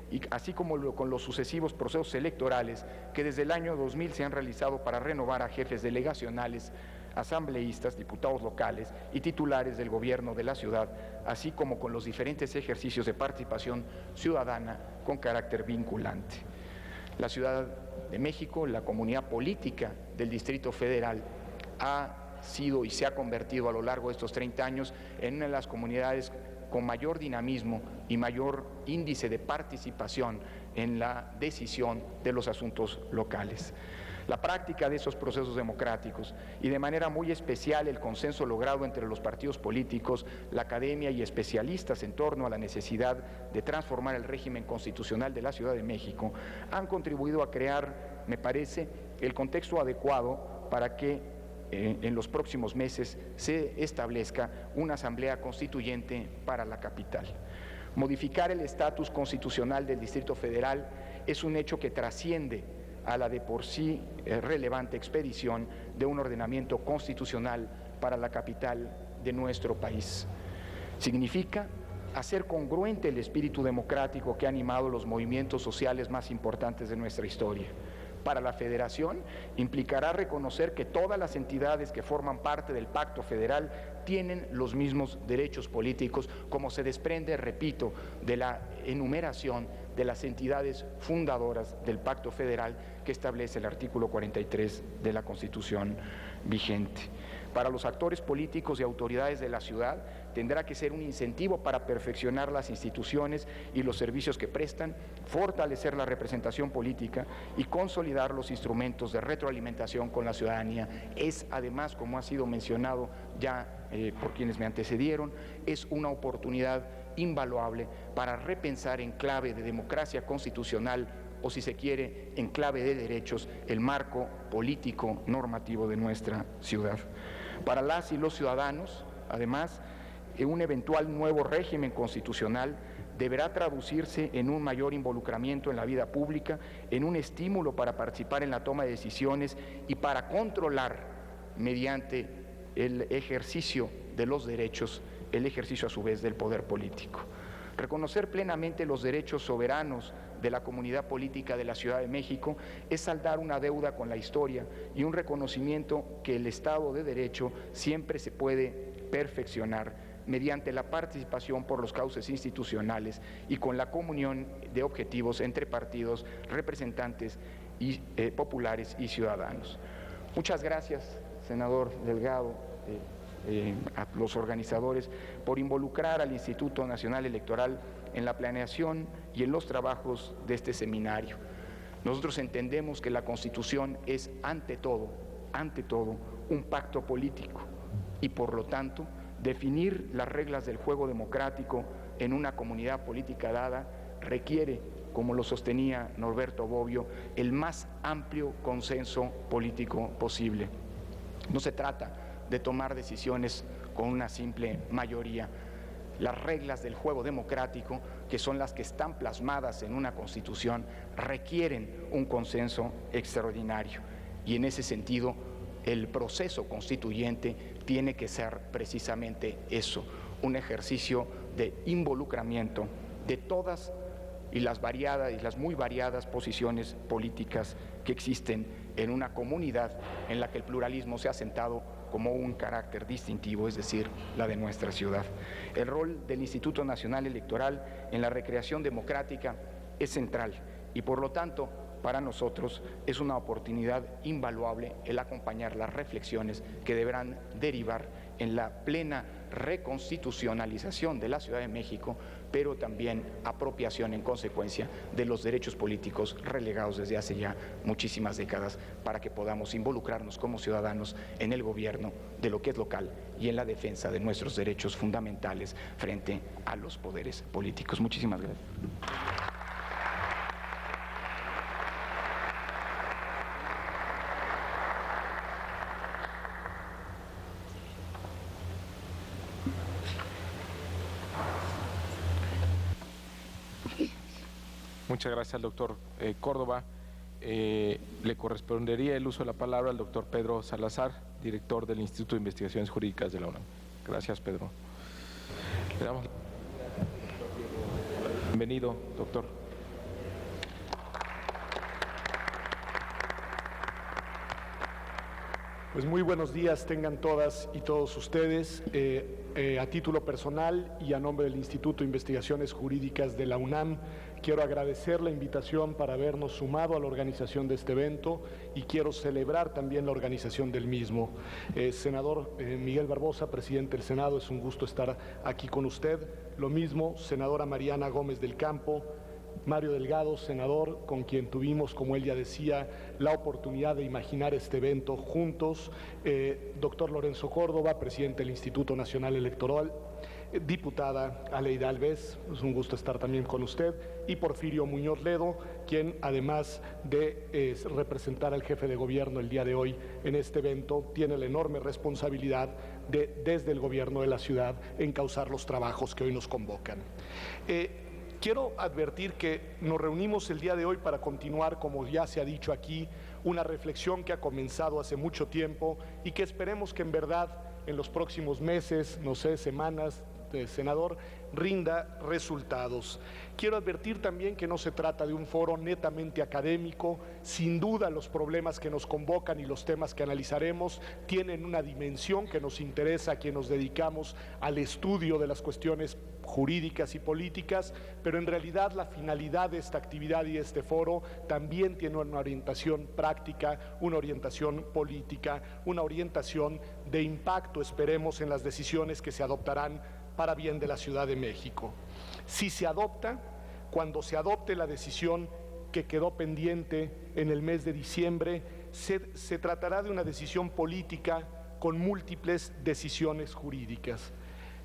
y así como con los sucesivos procesos electorales que desde el año 2000 se han realizado para renovar a jefes delegacionales, asambleístas, diputados locales y titulares del gobierno de la ciudad, así como con los diferentes ejercicios de participación ciudadana con carácter vinculante. La Ciudad de México, la comunidad política del Distrito Federal, ha sido y se ha convertido a lo largo de estos 30 años en una de las comunidades con mayor dinamismo y mayor índice de participación en la decisión de los asuntos locales. La práctica de esos procesos democráticos y de manera muy especial el consenso logrado entre los partidos políticos, la academia y especialistas en torno a la necesidad de transformar el régimen constitucional de la Ciudad de México han contribuido a crear, me parece, el contexto adecuado para que en los próximos meses se establezca una asamblea constituyente para la capital. Modificar el estatus constitucional del Distrito Federal es un hecho que trasciende a la de por sí relevante expedición de un ordenamiento constitucional para la capital de nuestro país. Significa hacer congruente el espíritu democrático que ha animado los movimientos sociales más importantes de nuestra historia. Para la Federación implicará reconocer que todas las entidades que forman parte del Pacto Federal tienen los mismos derechos políticos, como se desprende, repito, de la enumeración de las entidades fundadoras del Pacto Federal que establece el artículo 43 de la Constitución vigente. Para los actores políticos y autoridades de la ciudad tendrá que ser un incentivo para perfeccionar las instituciones y los servicios que prestan, fortalecer la representación política y consolidar los instrumentos de retroalimentación con la ciudadanía. Es además, como ha sido mencionado ya por quienes me antecedieron, es una oportunidad invaluable para repensar en clave de democracia constitucional o, si se quiere, en clave de derechos, el marco político normativo de nuestra ciudad. Para las y los ciudadanos, además, un eventual nuevo régimen constitucional deberá traducirse en un mayor involucramiento en la vida pública, en un estímulo para participar en la toma de decisiones y para controlar mediante el ejercicio de los derechos, el ejercicio a su vez del poder político. Reconocer plenamente los derechos soberanos de la comunidad política de la Ciudad de México es saldar una deuda con la historia y un reconocimiento que el Estado de Derecho siempre se puede perfeccionar mediante la participación por los cauces institucionales y con la comunión de objetivos entre partidos, representantes y populares y ciudadanos. Muchas gracias, senador Delgado. a los organizadores por involucrar al Instituto Nacional Electoral en la planeación y en los trabajos de este seminario. Nosotros entendemos que la Constitución es ante todo, un pacto político y por lo tanto definir las reglas del juego democrático en una comunidad política dada requiere, como lo sostenía Norberto Bobbio, el más amplio consenso político posible. No se trata de tomar decisiones con una simple mayoría. Las reglas del juego democrático, que son las que están plasmadas en una Constitución, requieren un consenso extraordinario. Y en ese sentido, el proceso constituyente tiene que ser precisamente eso, un ejercicio de involucramiento de todas y las variadas y las muy variadas posiciones políticas que existen en una comunidad en la que el pluralismo se ha asentado como un carácter distintivo, es decir, la de nuestra ciudad. El rol del Instituto Nacional Electoral en la recreación democrática es central y por lo tanto para nosotros es una oportunidad invaluable el acompañar las reflexiones que deberán derivar en la plena reconstitucionalización de la Ciudad de México, pero también apropiación en consecuencia de los derechos políticos relegados desde hace ya muchísimas décadas para que podamos involucrarnos como ciudadanos en el gobierno de lo que es local y en la defensa de nuestros derechos fundamentales frente a los poderes políticos. Muchísimas gracias. Muchas gracias al doctor Córdoba. Le correspondería el uso de la palabra al doctor Pedro Salazar, director del Instituto de Investigaciones Jurídicas de la UNAM. Gracias, Pedro. Le damos bienvenido, doctor. Pues muy buenos días tengan todas y todos ustedes. A título personal y a nombre del Instituto de Investigaciones Jurídicas de la UNAM, quiero agradecer la invitación para habernos sumado a la organización de este evento y quiero celebrar también la organización del mismo. Senador Miguel Barbosa, presidente del Senado, es un gusto estar aquí con usted. Lo mismo, senadora Mariana Gómez del Campo, Mario Delgado, senador, con quien tuvimos, como él ya decía, la oportunidad de imaginar este evento juntos, doctor Lorenzo Córdoba, presidente del Instituto Nacional Electoral, diputada Aleida Alves, es un gusto estar también con usted, y Porfirio Muñoz Ledo, quien además de representar al jefe de gobierno el día de hoy en este evento, tiene la enorme responsabilidad de, desde el gobierno de la ciudad, encauzar los trabajos que hoy nos convocan. Quiero advertir que nos reunimos el día de hoy para continuar, como ya se ha dicho aquí, una reflexión que ha comenzado hace mucho tiempo y que esperemos que en verdad en los próximos meses, no sé, semanas, senador, rinda resultados. Quiero advertir también que no se trata de un foro netamente académico. Sin duda los problemas que nos convocan y los temas que analizaremos tienen una dimensión que nos interesa a quienes nos dedicamos al estudio de las cuestiones jurídicas y políticas, pero en realidad la finalidad de esta actividad y este foro también tiene una orientación práctica, una orientación política, una orientación de impacto, esperemos, en las decisiones que se adoptarán para bien de la Ciudad de México. Si se adopta, cuando se adopte la decisión que quedó pendiente en el mes de diciembre, se tratará de una decisión política con múltiples decisiones jurídicas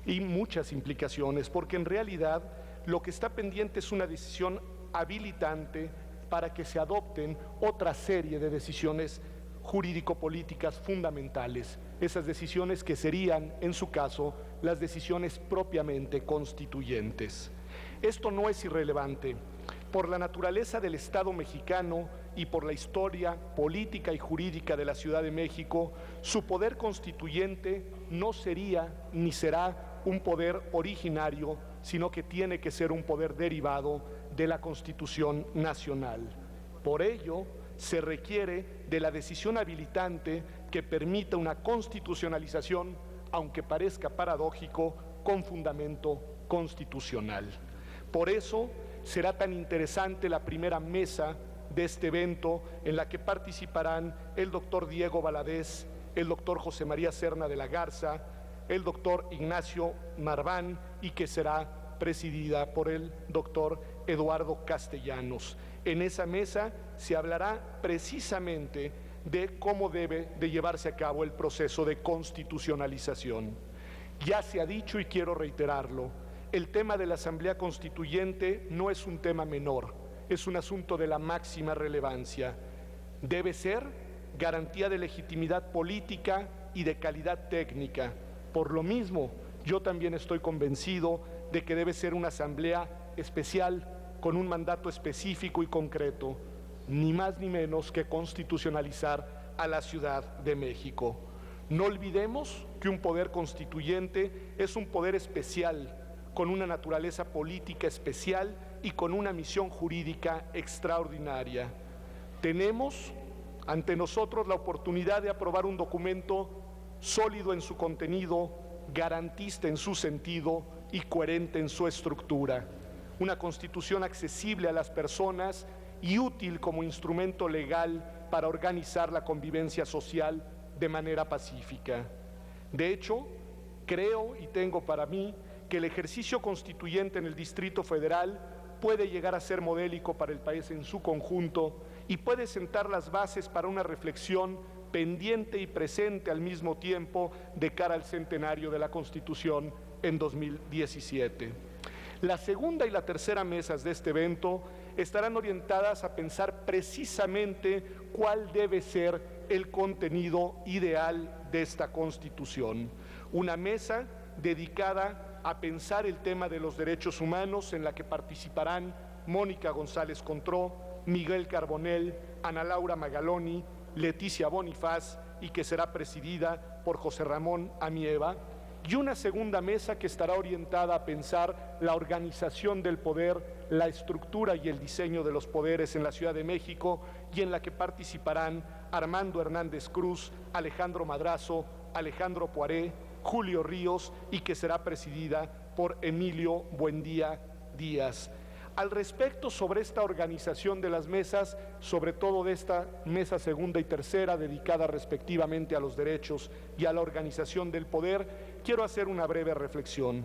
y muchas implicaciones, porque en realidad lo que está pendiente es una decisión habilitante para que se adopten otra serie de decisiones jurídico-políticas fundamentales, esas decisiones que serían, en su caso, las decisiones propiamente constituyentes. Esto no es irrelevante. Por la naturaleza del Estado mexicano y por la historia política y jurídica de la Ciudad de México, su poder constituyente no sería ni será un poder originario, sino que tiene que ser un poder derivado de la Constitución Nacional. Por ello, se requiere de la decisión habilitante que permita una constitucionalización, aunque parezca paradójico, con fundamento constitucional. Por eso será tan interesante la primera mesa de este evento, en la que participarán el doctor Diego Valadez, el doctor José María Serna de la Garza, el doctor Ignacio Marván y que será presidida por el doctor Eduardo Castellanos. En esa mesa se hablará precisamente de cómo debe de llevarse a cabo el proceso de constitucionalización. Ya se ha dicho y quiero reiterarlo, el tema de la Asamblea Constituyente no es un tema menor, es un asunto de la máxima relevancia. Debe ser garantía de legitimidad política y de calidad técnica. Por lo mismo, yo también estoy convencido de que debe ser una asamblea especial con un mandato específico y concreto, ni más ni menos que constitucionalizar a la Ciudad de México. No olvidemos que un poder constituyente es un poder especial, con una naturaleza política especial y con una misión jurídica extraordinaria. Tenemos ante nosotros la oportunidad de aprobar un documento sólido en su contenido, garantista en su sentido y coherente en su estructura. Una constitución accesible a las personas y útil como instrumento legal para organizar la convivencia social de manera pacífica. De hecho, creo y tengo para mí que el ejercicio constituyente en el Distrito Federal puede llegar a ser modélico para el país en su conjunto y puede sentar las bases para una reflexión pendiente y presente al mismo tiempo de cara al centenario de la Constitución en 2017. La segunda y la tercera mesas de este evento estarán orientadas a pensar precisamente cuál debe ser el contenido ideal de esta Constitución. Una mesa dedicada a pensar el tema de los derechos humanos, en la que participarán Mónica González Contró, Miguel Carbonell, Ana Laura Magaloni, Leticia Bonifaz, y que será presidida por José Ramón Amieva, y una segunda mesa que estará orientada a pensar la organización del poder, la estructura y el diseño de los poderes en la Ciudad de México, y en la que participarán Armando Hernández Cruz, Alejandro Madrazo, Alejandro Poiré, Julio Ríos, y que será presidida por Emilio Buendía Díaz. Al respecto, sobre esta organización de las mesas, sobre todo de esta mesa segunda y tercera, dedicada respectivamente a los derechos y a la organización del poder, quiero hacer una breve reflexión.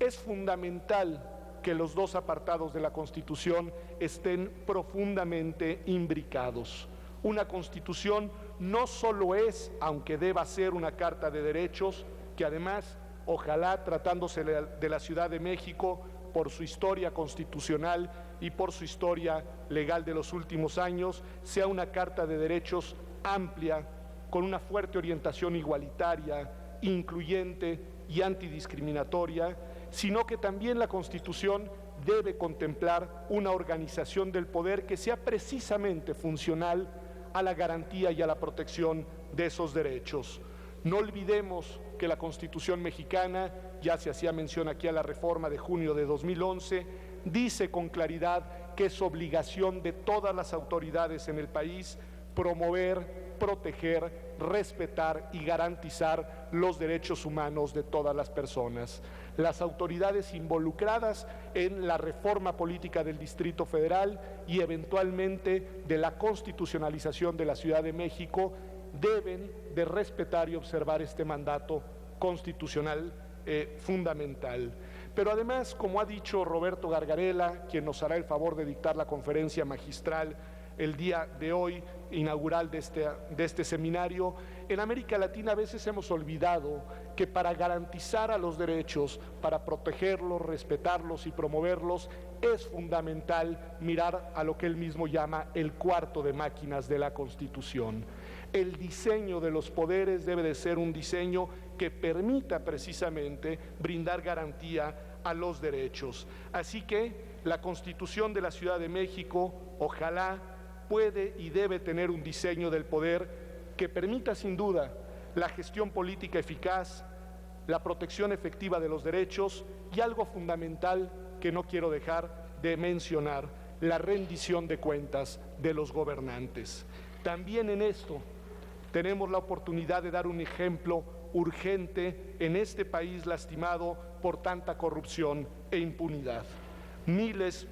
Es fundamental que los dos apartados de la Constitución estén profundamente imbricados. Una Constitución no solo es, aunque deba ser una Carta de Derechos, que además, ojalá tratándose de la Ciudad de México, por su historia constitucional y por su historia legal de los últimos años, sea una Carta de Derechos amplia, con una fuerte orientación igualitaria, incluyente y antidiscriminatoria, sino que también la Constitución debe contemplar una organización del poder que sea precisamente funcional a la garantía y a la protección de esos derechos. No olvidemos que la Constitución mexicana, ya se hacía mención aquí a la reforma de junio de 2011, dice con claridad que es obligación de todas las autoridades en el país promover, proteger, respetar y garantizar los derechos humanos de todas las personas. Las autoridades involucradas en la reforma política del Distrito Federal y eventualmente de la constitucionalización de la Ciudad de México deben de respetar y observar este mandato constitucional fundamental. Pero además, como ha dicho Roberto Gargarella, quien nos hará el favor de dictar la conferencia magistral el día de hoy, inaugural de este seminario, en América Latina a veces hemos olvidado que para garantizar a los derechos, para protegerlos, respetarlos y promoverlos, es fundamental mirar a lo que él mismo llama el cuarto de máquinas de la Constitución. El diseño de los poderes debe de ser un diseño que permita precisamente brindar garantía a los derechos. Así que la Constitución de la Ciudad de México, ojalá, puede y debe tener un diseño del poder que permita sin duda la gestión política eficaz, la protección efectiva de los derechos y algo fundamental que no quiero dejar de mencionar, la rendición de cuentas de los gobernantes. También en esto tenemos la oportunidad de dar un ejemplo urgente en este país lastimado por tanta corrupción e impunidad. Miles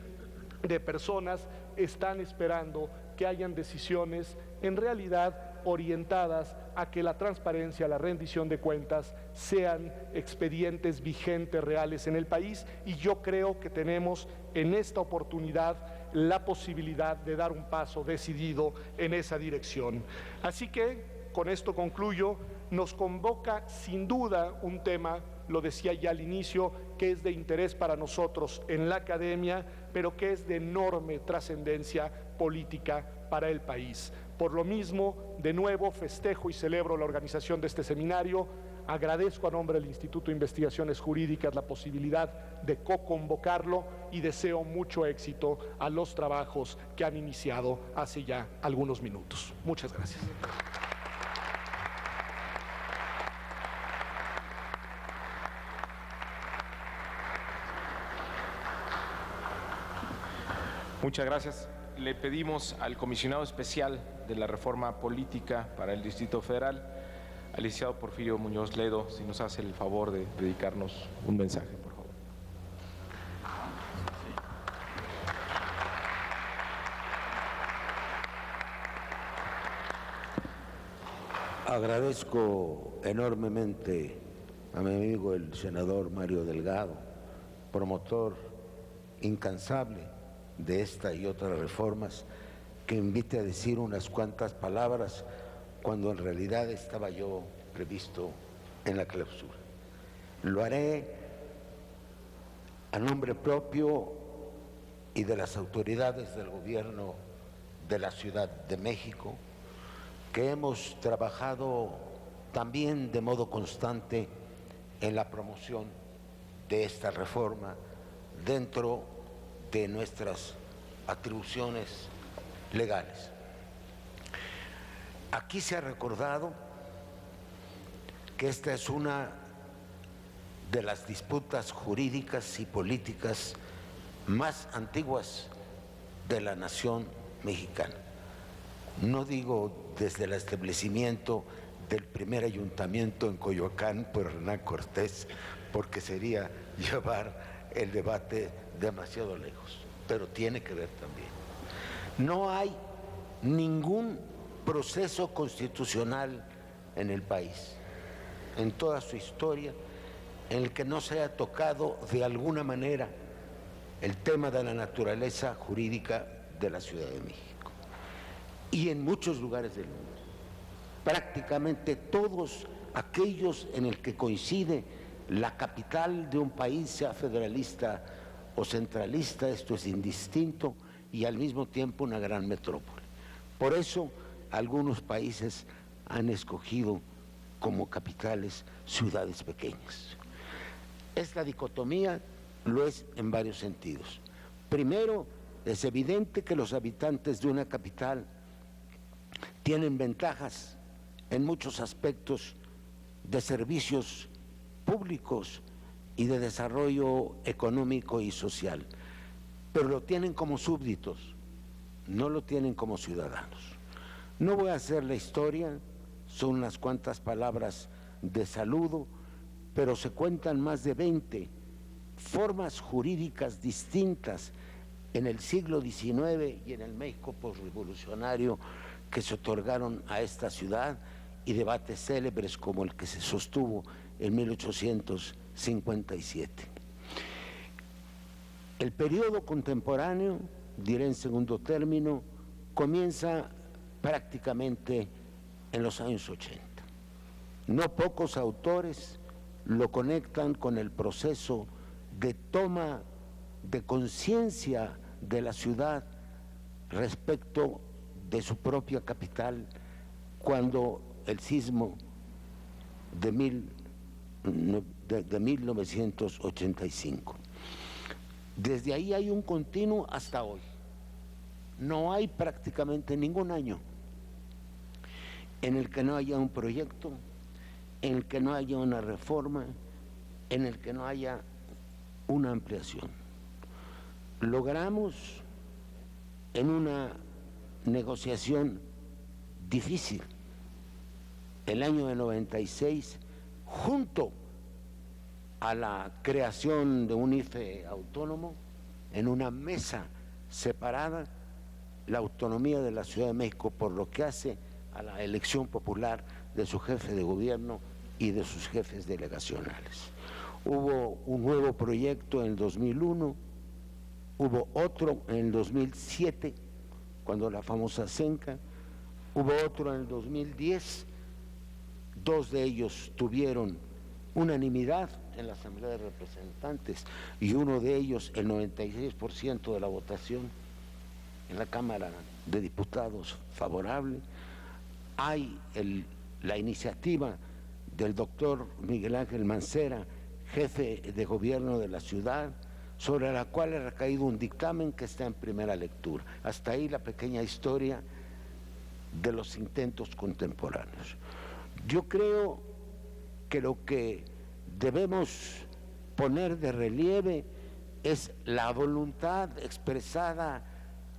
de personas están esperando que hayan decisiones en realidad orientadas a que la transparencia, la rendición de cuentas sean expedientes vigentes, reales en el país, y yo creo que tenemos en esta oportunidad la posibilidad de dar un paso decidido en esa dirección. Así que, con esto concluyo, nos convoca sin duda un tema, lo decía ya al inicio, que es de interés para nosotros en la academia, pero que es de enorme trascendencia política para el país. Por lo mismo, de nuevo festejo y celebro la organización de este seminario. Agradezco a nombre del Instituto de Investigaciones Jurídicas la posibilidad de co-convocarlo y deseo mucho éxito a los trabajos que han iniciado hace ya algunos minutos. Muchas gracias. Muchas gracias. Le pedimos al comisionado especial de la reforma política para el Distrito Federal, al licenciado Porfirio Muñoz Ledo, si nos hace el favor de dedicarnos un mensaje, por favor. Agradezco enormemente a mi amigo el senador Mario Delgado, promotor incansable de esta y otras reformas, que invite a decir unas cuantas palabras cuando en realidad estaba yo previsto en la clausura. Lo haré a nombre propio y de las autoridades del gobierno de la Ciudad de México, que hemos trabajado también de modo constante en la promoción de esta reforma dentro de nuestras atribuciones legales. Aquí se ha recordado que esta es una de las disputas jurídicas y políticas más antiguas de la nación mexicana. No digo desde el establecimiento del primer ayuntamiento en Coyoacán por Hernán Cortés, porque sería llevar el debate demasiado lejos, pero tiene que ver también. No hay ningún proceso constitucional en el país, en toda su historia, en el que no se haya tocado de alguna manera el tema de la naturaleza jurídica de la Ciudad de México. Y en muchos lugares del mundo, prácticamente todos aquellos en el que coincide la capital de un país, sea federalista o centralista, esto es indistinto, y al mismo tiempo una gran metrópoli. Por eso algunos países han escogido como capitales ciudades pequeñas. Esta dicotomía lo es en varios sentidos. Primero, es evidente que los habitantes de una capital tienen ventajas en muchos aspectos de servicios públicos y de desarrollo económico y social, pero lo tienen como súbditos, no lo tienen como ciudadanos. No voy a hacer la historia, son unas cuantas palabras de saludo, pero se cuentan más de 20 formas jurídicas distintas en el siglo XIX y en el México posrevolucionario que se otorgaron a esta ciudad, y debates célebres como el que se sostuvo en 1857. El periodo contemporáneo, diré en segundo término, comienza prácticamente en los años 80. No pocos autores lo conectan con el proceso de toma de conciencia de la ciudad respecto de su propia capital, cuando el sismo de 1985. Desde ahí hay un continuo hasta hoy. No hay prácticamente ningún año en el que no haya un proyecto, en el que no haya una reforma, en el que no haya una ampliación. Logramos en una negociación difícil el año de 96, junto a la creación de un IFE autónomo, en una mesa separada, la autonomía de la Ciudad de México por lo que hace a la elección popular de su jefe de gobierno y de sus jefes delegacionales. Hubo un nuevo proyecto en el 2001, hubo otro en el 2007, cuando la famosa CENCA, hubo otro en el 2010, dos de ellos tuvieron unanimidad en la Asamblea de Representantes y uno de ellos el 96% de la votación en la Cámara de Diputados favorable. Hay la iniciativa del doctor Miguel Ángel Mancera, jefe de gobierno de la ciudad, sobre la cual ha recaído un dictamen que está en primera lectura. Hasta ahí la pequeña historia de los intentos contemporáneos. Yo creo que lo que debemos poner de relieve es la voluntad expresada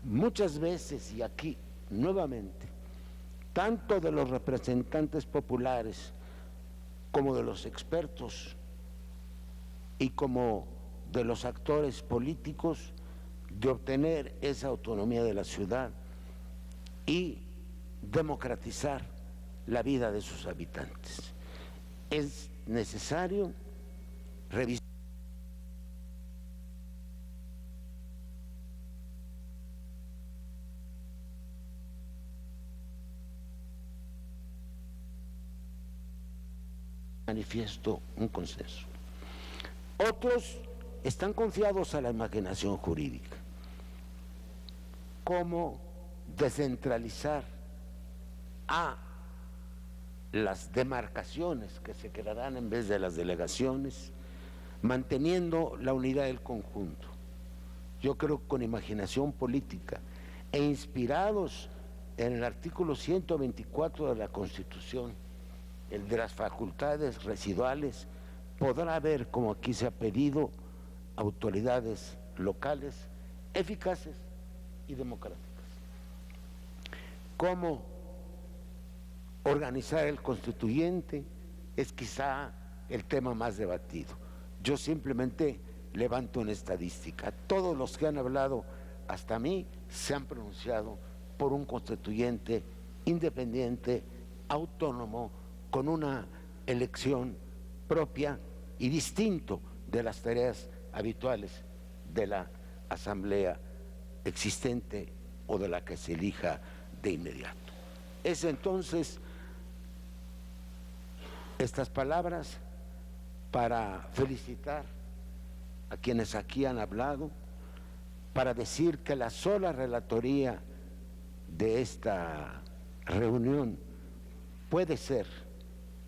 muchas veces y aquí nuevamente, tanto de los representantes populares como de los expertos y como de los actores políticos, de obtener esa autonomía de la ciudad y democratizar la vida de sus habitantes. Es necesario revisar manifiesto un consenso. Otros están confiados a la imaginación jurídica. ¿Cómo descentralizar a las demarcaciones que se crearán en vez de las delegaciones, manteniendo la unidad del conjunto? Yo creo que con imaginación política e inspirados en el artículo 124 de la Constitución, el de las facultades residuales, podrá haber, como aquí se ha pedido, autoridades locales eficaces y democráticas. ¿Cómo organizar el constituyente? Es quizá el tema más debatido. Yo simplemente levanto una estadística. Todos los que han hablado hasta mí se han pronunciado por un constituyente independiente, autónomo, con una elección propia y distinto de las tareas habituales de la asamblea existente o de la que se elija de inmediato. Es entonces estas palabras para felicitar a quienes aquí han hablado, para decir que la sola relatoría de esta reunión puede ser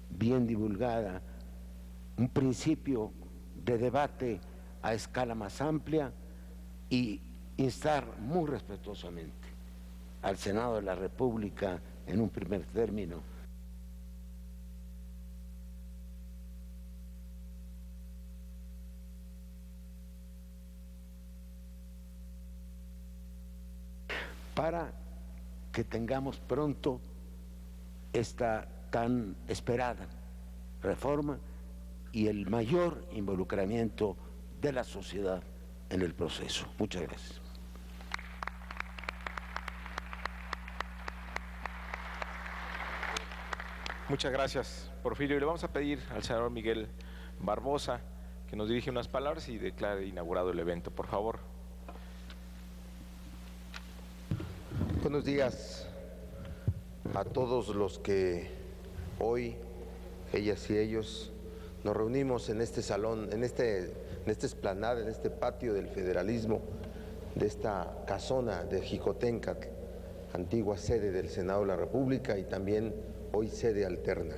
bien divulgada, un principio de debate a escala más amplia, y instar muy respetuosamente al Senado de la República en un primer término para que tengamos pronto esta tan esperada reforma y el mayor involucramiento de la sociedad en el proceso. Muchas gracias. Muchas gracias, Porfirio. Y le vamos a pedir al senador Miguel Barbosa que nos dirige unas palabras y declare inaugurado el evento, por favor. Buenos días a todos los que hoy, ellas y ellos, nos reunimos en este salón, en esta explanada, en este patio del federalismo, de esta casona de Jicoténcatl, antigua sede del Senado de la República y también hoy sede alterna.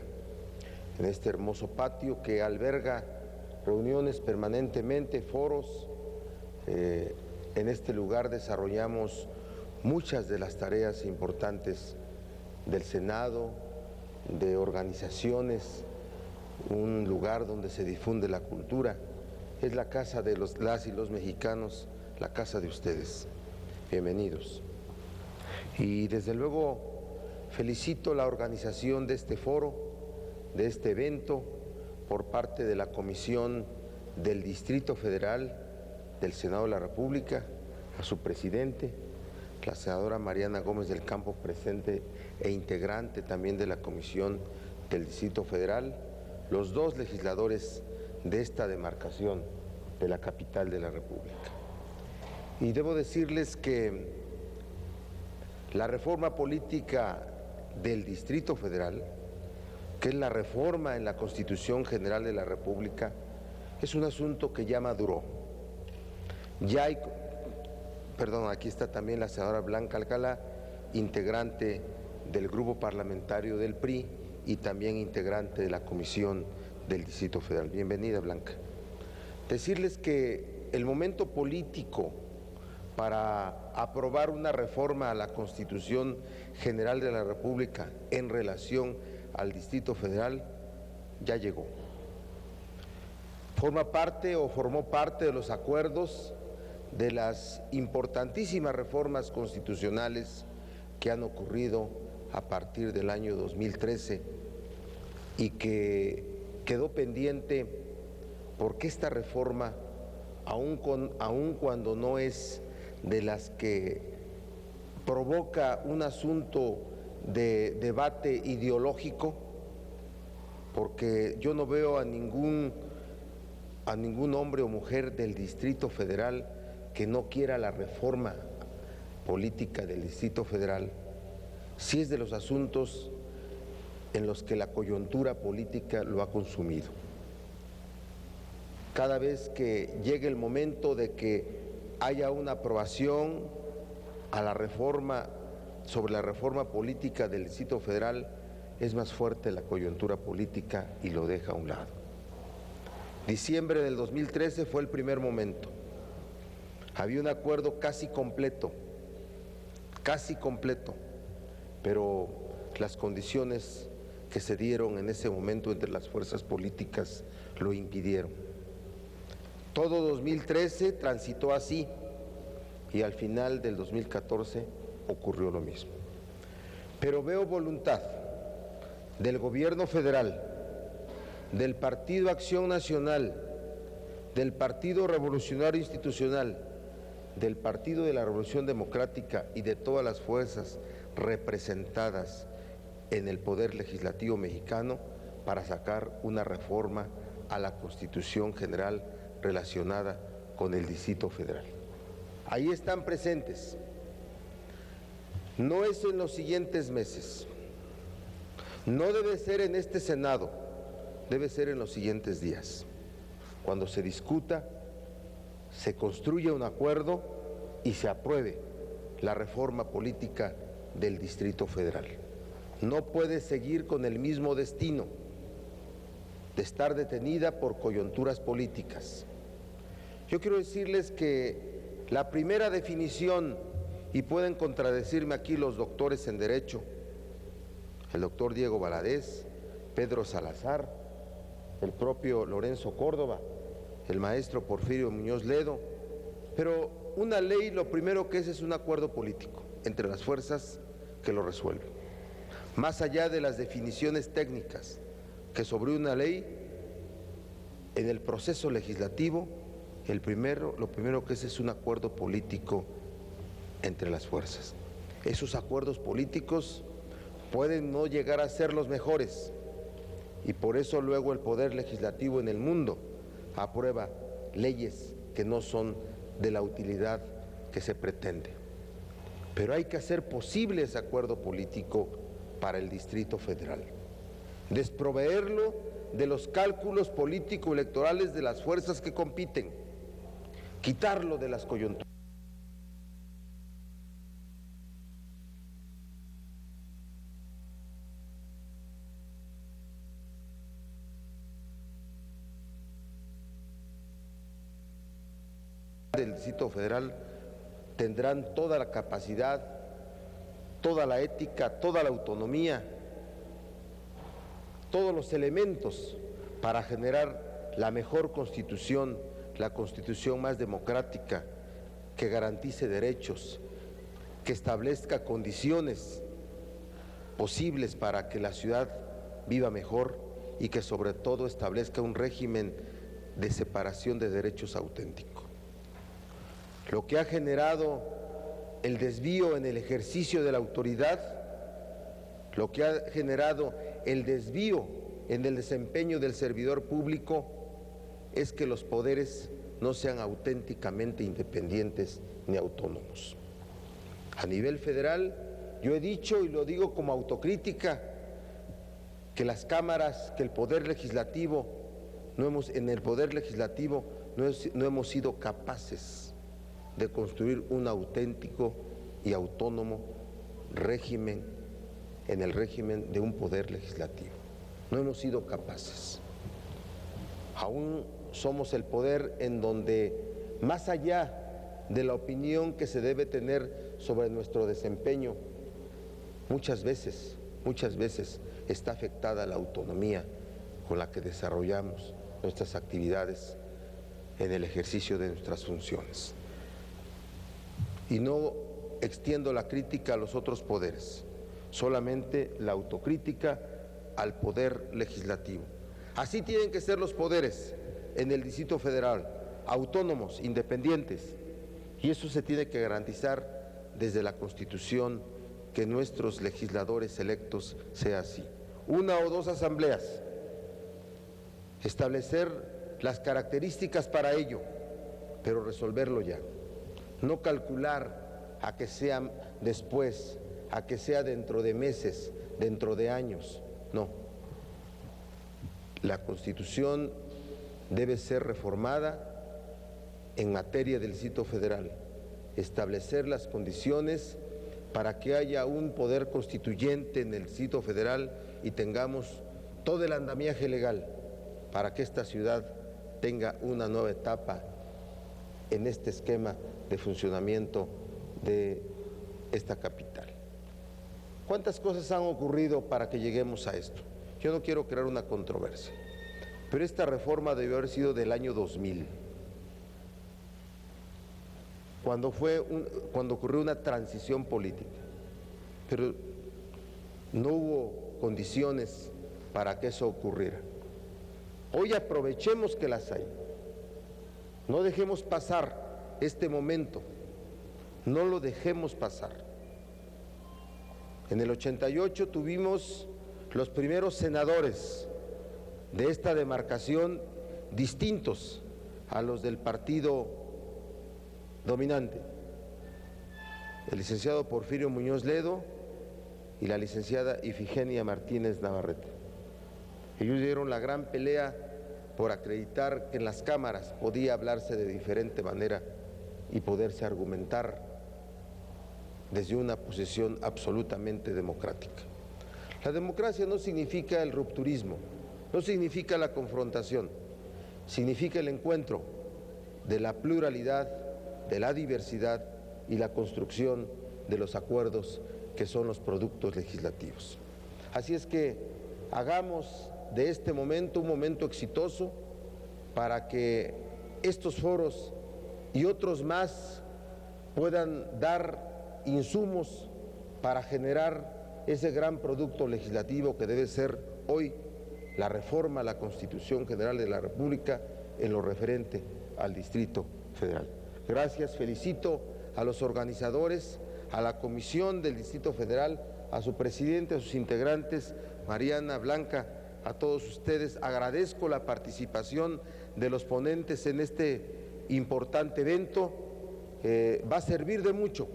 En este hermoso patio que alberga reuniones permanentemente, foros, en este lugar desarrollamos muchas de las tareas importantes del Senado, de organizaciones, un lugar donde se difunde la cultura. Es la casa de las y los mexicanos, la casa de ustedes. Bienvenidos. Y desde luego felicito la organización de este foro, de este evento, por parte de la Comisión del Distrito Federal del Senado de la República, a su presidente, la senadora Mariana Gómez del Campo, presente e integrante también de la Comisión del Distrito Federal, los dos legisladores de esta demarcación de la capital de la República. Y debo decirles que la reforma política del Distrito Federal, que es la reforma en la Constitución General de la República, es un asunto que ya maduró. Ya hay, aquí está también la senadora Blanca Alcalá, integrante del grupo parlamentario del PRI y también integrante de la Comisión del Distrito Federal. Bienvenida, Blanca. Decirles que el momento político para aprobar una reforma a la Constitución General de la República en relación al Distrito Federal ya llegó. Formó parte de los acuerdos de las importantísimas reformas constitucionales que han ocurrido a partir del año 2013 y que quedó pendiente porque esta reforma, aun cuando no es de las que provoca un asunto de debate ideológico, porque yo no veo a ningún hombre o mujer del Distrito Federal que no quiera la reforma política del Distrito Federal, sí es de los asuntos en los que la coyuntura política lo ha consumido. Cada vez que llegue el momento de que haya una aprobación a la reforma, sobre la reforma política del Distrito Federal, es más fuerte la coyuntura política y lo deja a un lado. Diciembre del 2013 fue el primer momento. Había un acuerdo casi completo, pero las condiciones que se dieron en ese momento entre las fuerzas políticas lo impidieron. Todo 2013 transitó así y al final del 2014 ocurrió lo mismo. Pero veo voluntad del Gobierno federal, del Partido Acción Nacional, del Partido Revolucionario Institucional, del Partido de la Revolución Democrática y de todas las fuerzas representadas en el Poder Legislativo mexicano para sacar una reforma a la Constitución General relacionada con el Distrito Federal. Ahí están presentes. No es en los siguientes meses, no debe ser en este Senado, debe ser en los siguientes días, cuando se discuta, se construya un acuerdo y se apruebe la reforma política del Distrito Federal. No puede seguir con el mismo destino de estar detenida por coyunturas políticas. Yo quiero decirles que la primera definición, y pueden contradecirme aquí los doctores en Derecho, el doctor Diego Valadez, Pedro Salazar, el propio Lorenzo Córdoba, el maestro Porfirio Muñoz Ledo, pero una ley lo primero que es un acuerdo político entre las fuerzas que lo resuelven. Más allá de las definiciones técnicas que sobre una ley, en el proceso legislativo, lo primero que es un acuerdo político entre las fuerzas. Esos acuerdos políticos pueden no llegar a ser los mejores y por eso luego el Poder Legislativo en el mundo aprueba leyes que no son de la utilidad que se pretende. Pero hay que hacer posible ese acuerdo político para el Distrito Federal, desproveerlo de los cálculos político-electorales de las fuerzas que compiten, quitarlo de las coyunturas. Del Distrito Federal tendrán toda la capacidad, toda la ética, toda la autonomía, todos los elementos para generar la mejor constitución, la constitución más democrática, que garantice derechos, que establezca condiciones posibles para que la ciudad viva mejor y que sobre todo establezca un régimen de separación de derechos auténtico. Lo que ha generado el desvío en el ejercicio de la autoridad, lo que ha generado el desvío en el desempeño del servidor público es que los poderes no sean auténticamente independientes ni autónomos. A nivel federal, yo he dicho y lo digo como autocrítica, que las cámaras, que el Poder Legislativo, en el Poder Legislativo no hemos sido capaces de construir un auténtico y autónomo régimen, en el régimen de un Poder Legislativo. No hemos sido capaces. Aún somos el poder en donde, más allá de la opinión que se debe tener sobre nuestro desempeño, muchas veces está afectada la autonomía con la que desarrollamos nuestras actividades en el ejercicio de nuestras funciones. Y no extiendo la crítica a los otros poderes, solamente la autocrítica al Poder Legislativo. Así tienen que ser los poderes en el Distrito Federal, autónomos, independientes, y eso se tiene que garantizar desde la Constitución, que nuestros legisladores electos sea así. 1 o 2 asambleas, establecer las características para ello, pero resolverlo ya. No calcular a que sea después, a que sea dentro de meses, dentro de años, no. La Constitución debe ser reformada en materia del Distrito Federal, establecer las condiciones para que haya un poder constituyente en el Distrito Federal y tengamos todo el andamiaje legal para que esta ciudad tenga una nueva etapa en este esquema de funcionamiento de esta capital. ¿Cuántas cosas han ocurrido para que lleguemos a esto? Yo no quiero crear una controversia, pero esta reforma debió haber sido del año 2000, cuando ocurrió una transición política, pero no hubo condiciones para que eso ocurriera. Hoy aprovechemos que las hay, no dejemos pasar este momento, no lo dejemos pasar. En el 88 tuvimos los primeros senadores de esta demarcación distintos a los del partido dominante, el licenciado Porfirio Muñoz Ledo y la licenciada Ifigenia Martínez Navarrete. Ellos dieron la gran pelea por acreditar que en las cámaras podía hablarse de diferente manera y poderse argumentar desde una posición absolutamente democrática. La democracia no significa el rupturismo, no significa la confrontación, significa el encuentro de la pluralidad, de la diversidad y la construcción de los acuerdos que son los productos legislativos. Así es que hagamos de este momento un momento exitoso para que estos foros y otros más puedan dar insumos para generar ese gran producto legislativo que debe ser hoy la reforma a la Constitución General de la República en lo referente al Distrito Federal. Gracias, felicito a los organizadores, a la Comisión del Distrito Federal, a su presidente, a sus integrantes, Mariana, Blanca, a todos ustedes. Agradezco la participación de los ponentes en este importante evento. Va a servir de mucho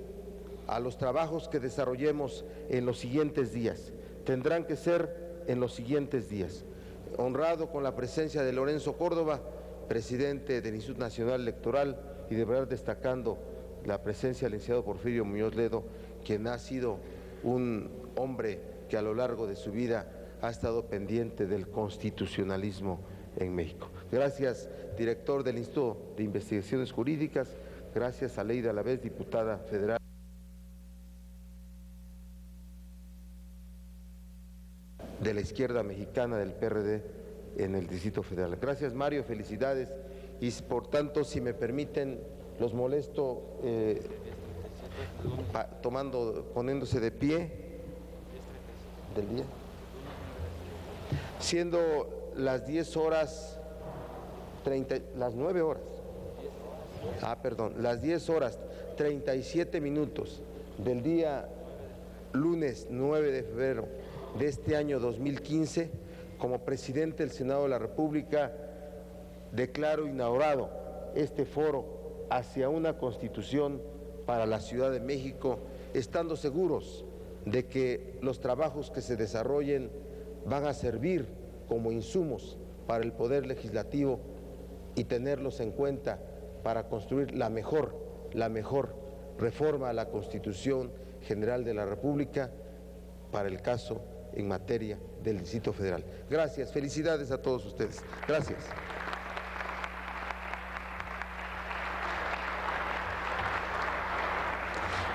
a los trabajos que desarrollemos en los siguientes días. Tendrán que ser en los siguientes días. Honrado con la presencia de Lorenzo Córdoba, presidente del Instituto Nacional Electoral, y de verdad destacando la presencia del licenciado Porfirio Muñoz Ledo, quien ha sido un hombre que a lo largo de su vida ha estado pendiente del constitucionalismo en México. Gracias, director del Instituto de Investigaciones Jurídicas. Gracias a Leida Alavés, diputada federal de la izquierda mexicana del PRD en el Distrito Federal. Gracias, Mario, felicidades. Y por tanto, si me permiten, los molesto poniéndose de pie del día. Siendo las 10 horas 30, las 9 horas. las 10 horas 37 minutos del día lunes 9 de febrero de este año 2015, como presidente del Senado de la República, declaro inaugurado este foro hacia una Constitución para la Ciudad de México, estando seguros de que los trabajos que se desarrollen van a servir como insumos para el Poder Legislativo y tenerlos en cuenta para construir la mejor reforma a la Constitución General de la República para el caso en materia del Distrito Federal. Gracias, felicidades a todos ustedes. Gracias.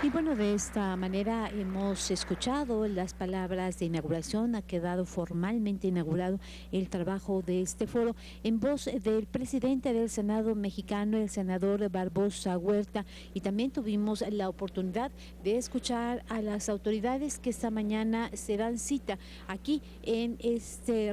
Y bueno, de esta manera hemos escuchado las palabras de inauguración. Ha quedado formalmente inaugurado el trabajo de este foro en voz del presidente del Senado mexicano, el senador Barbosa Huerta, y también tuvimos la oportunidad de escuchar a las autoridades que esta mañana se dan cita aquí en este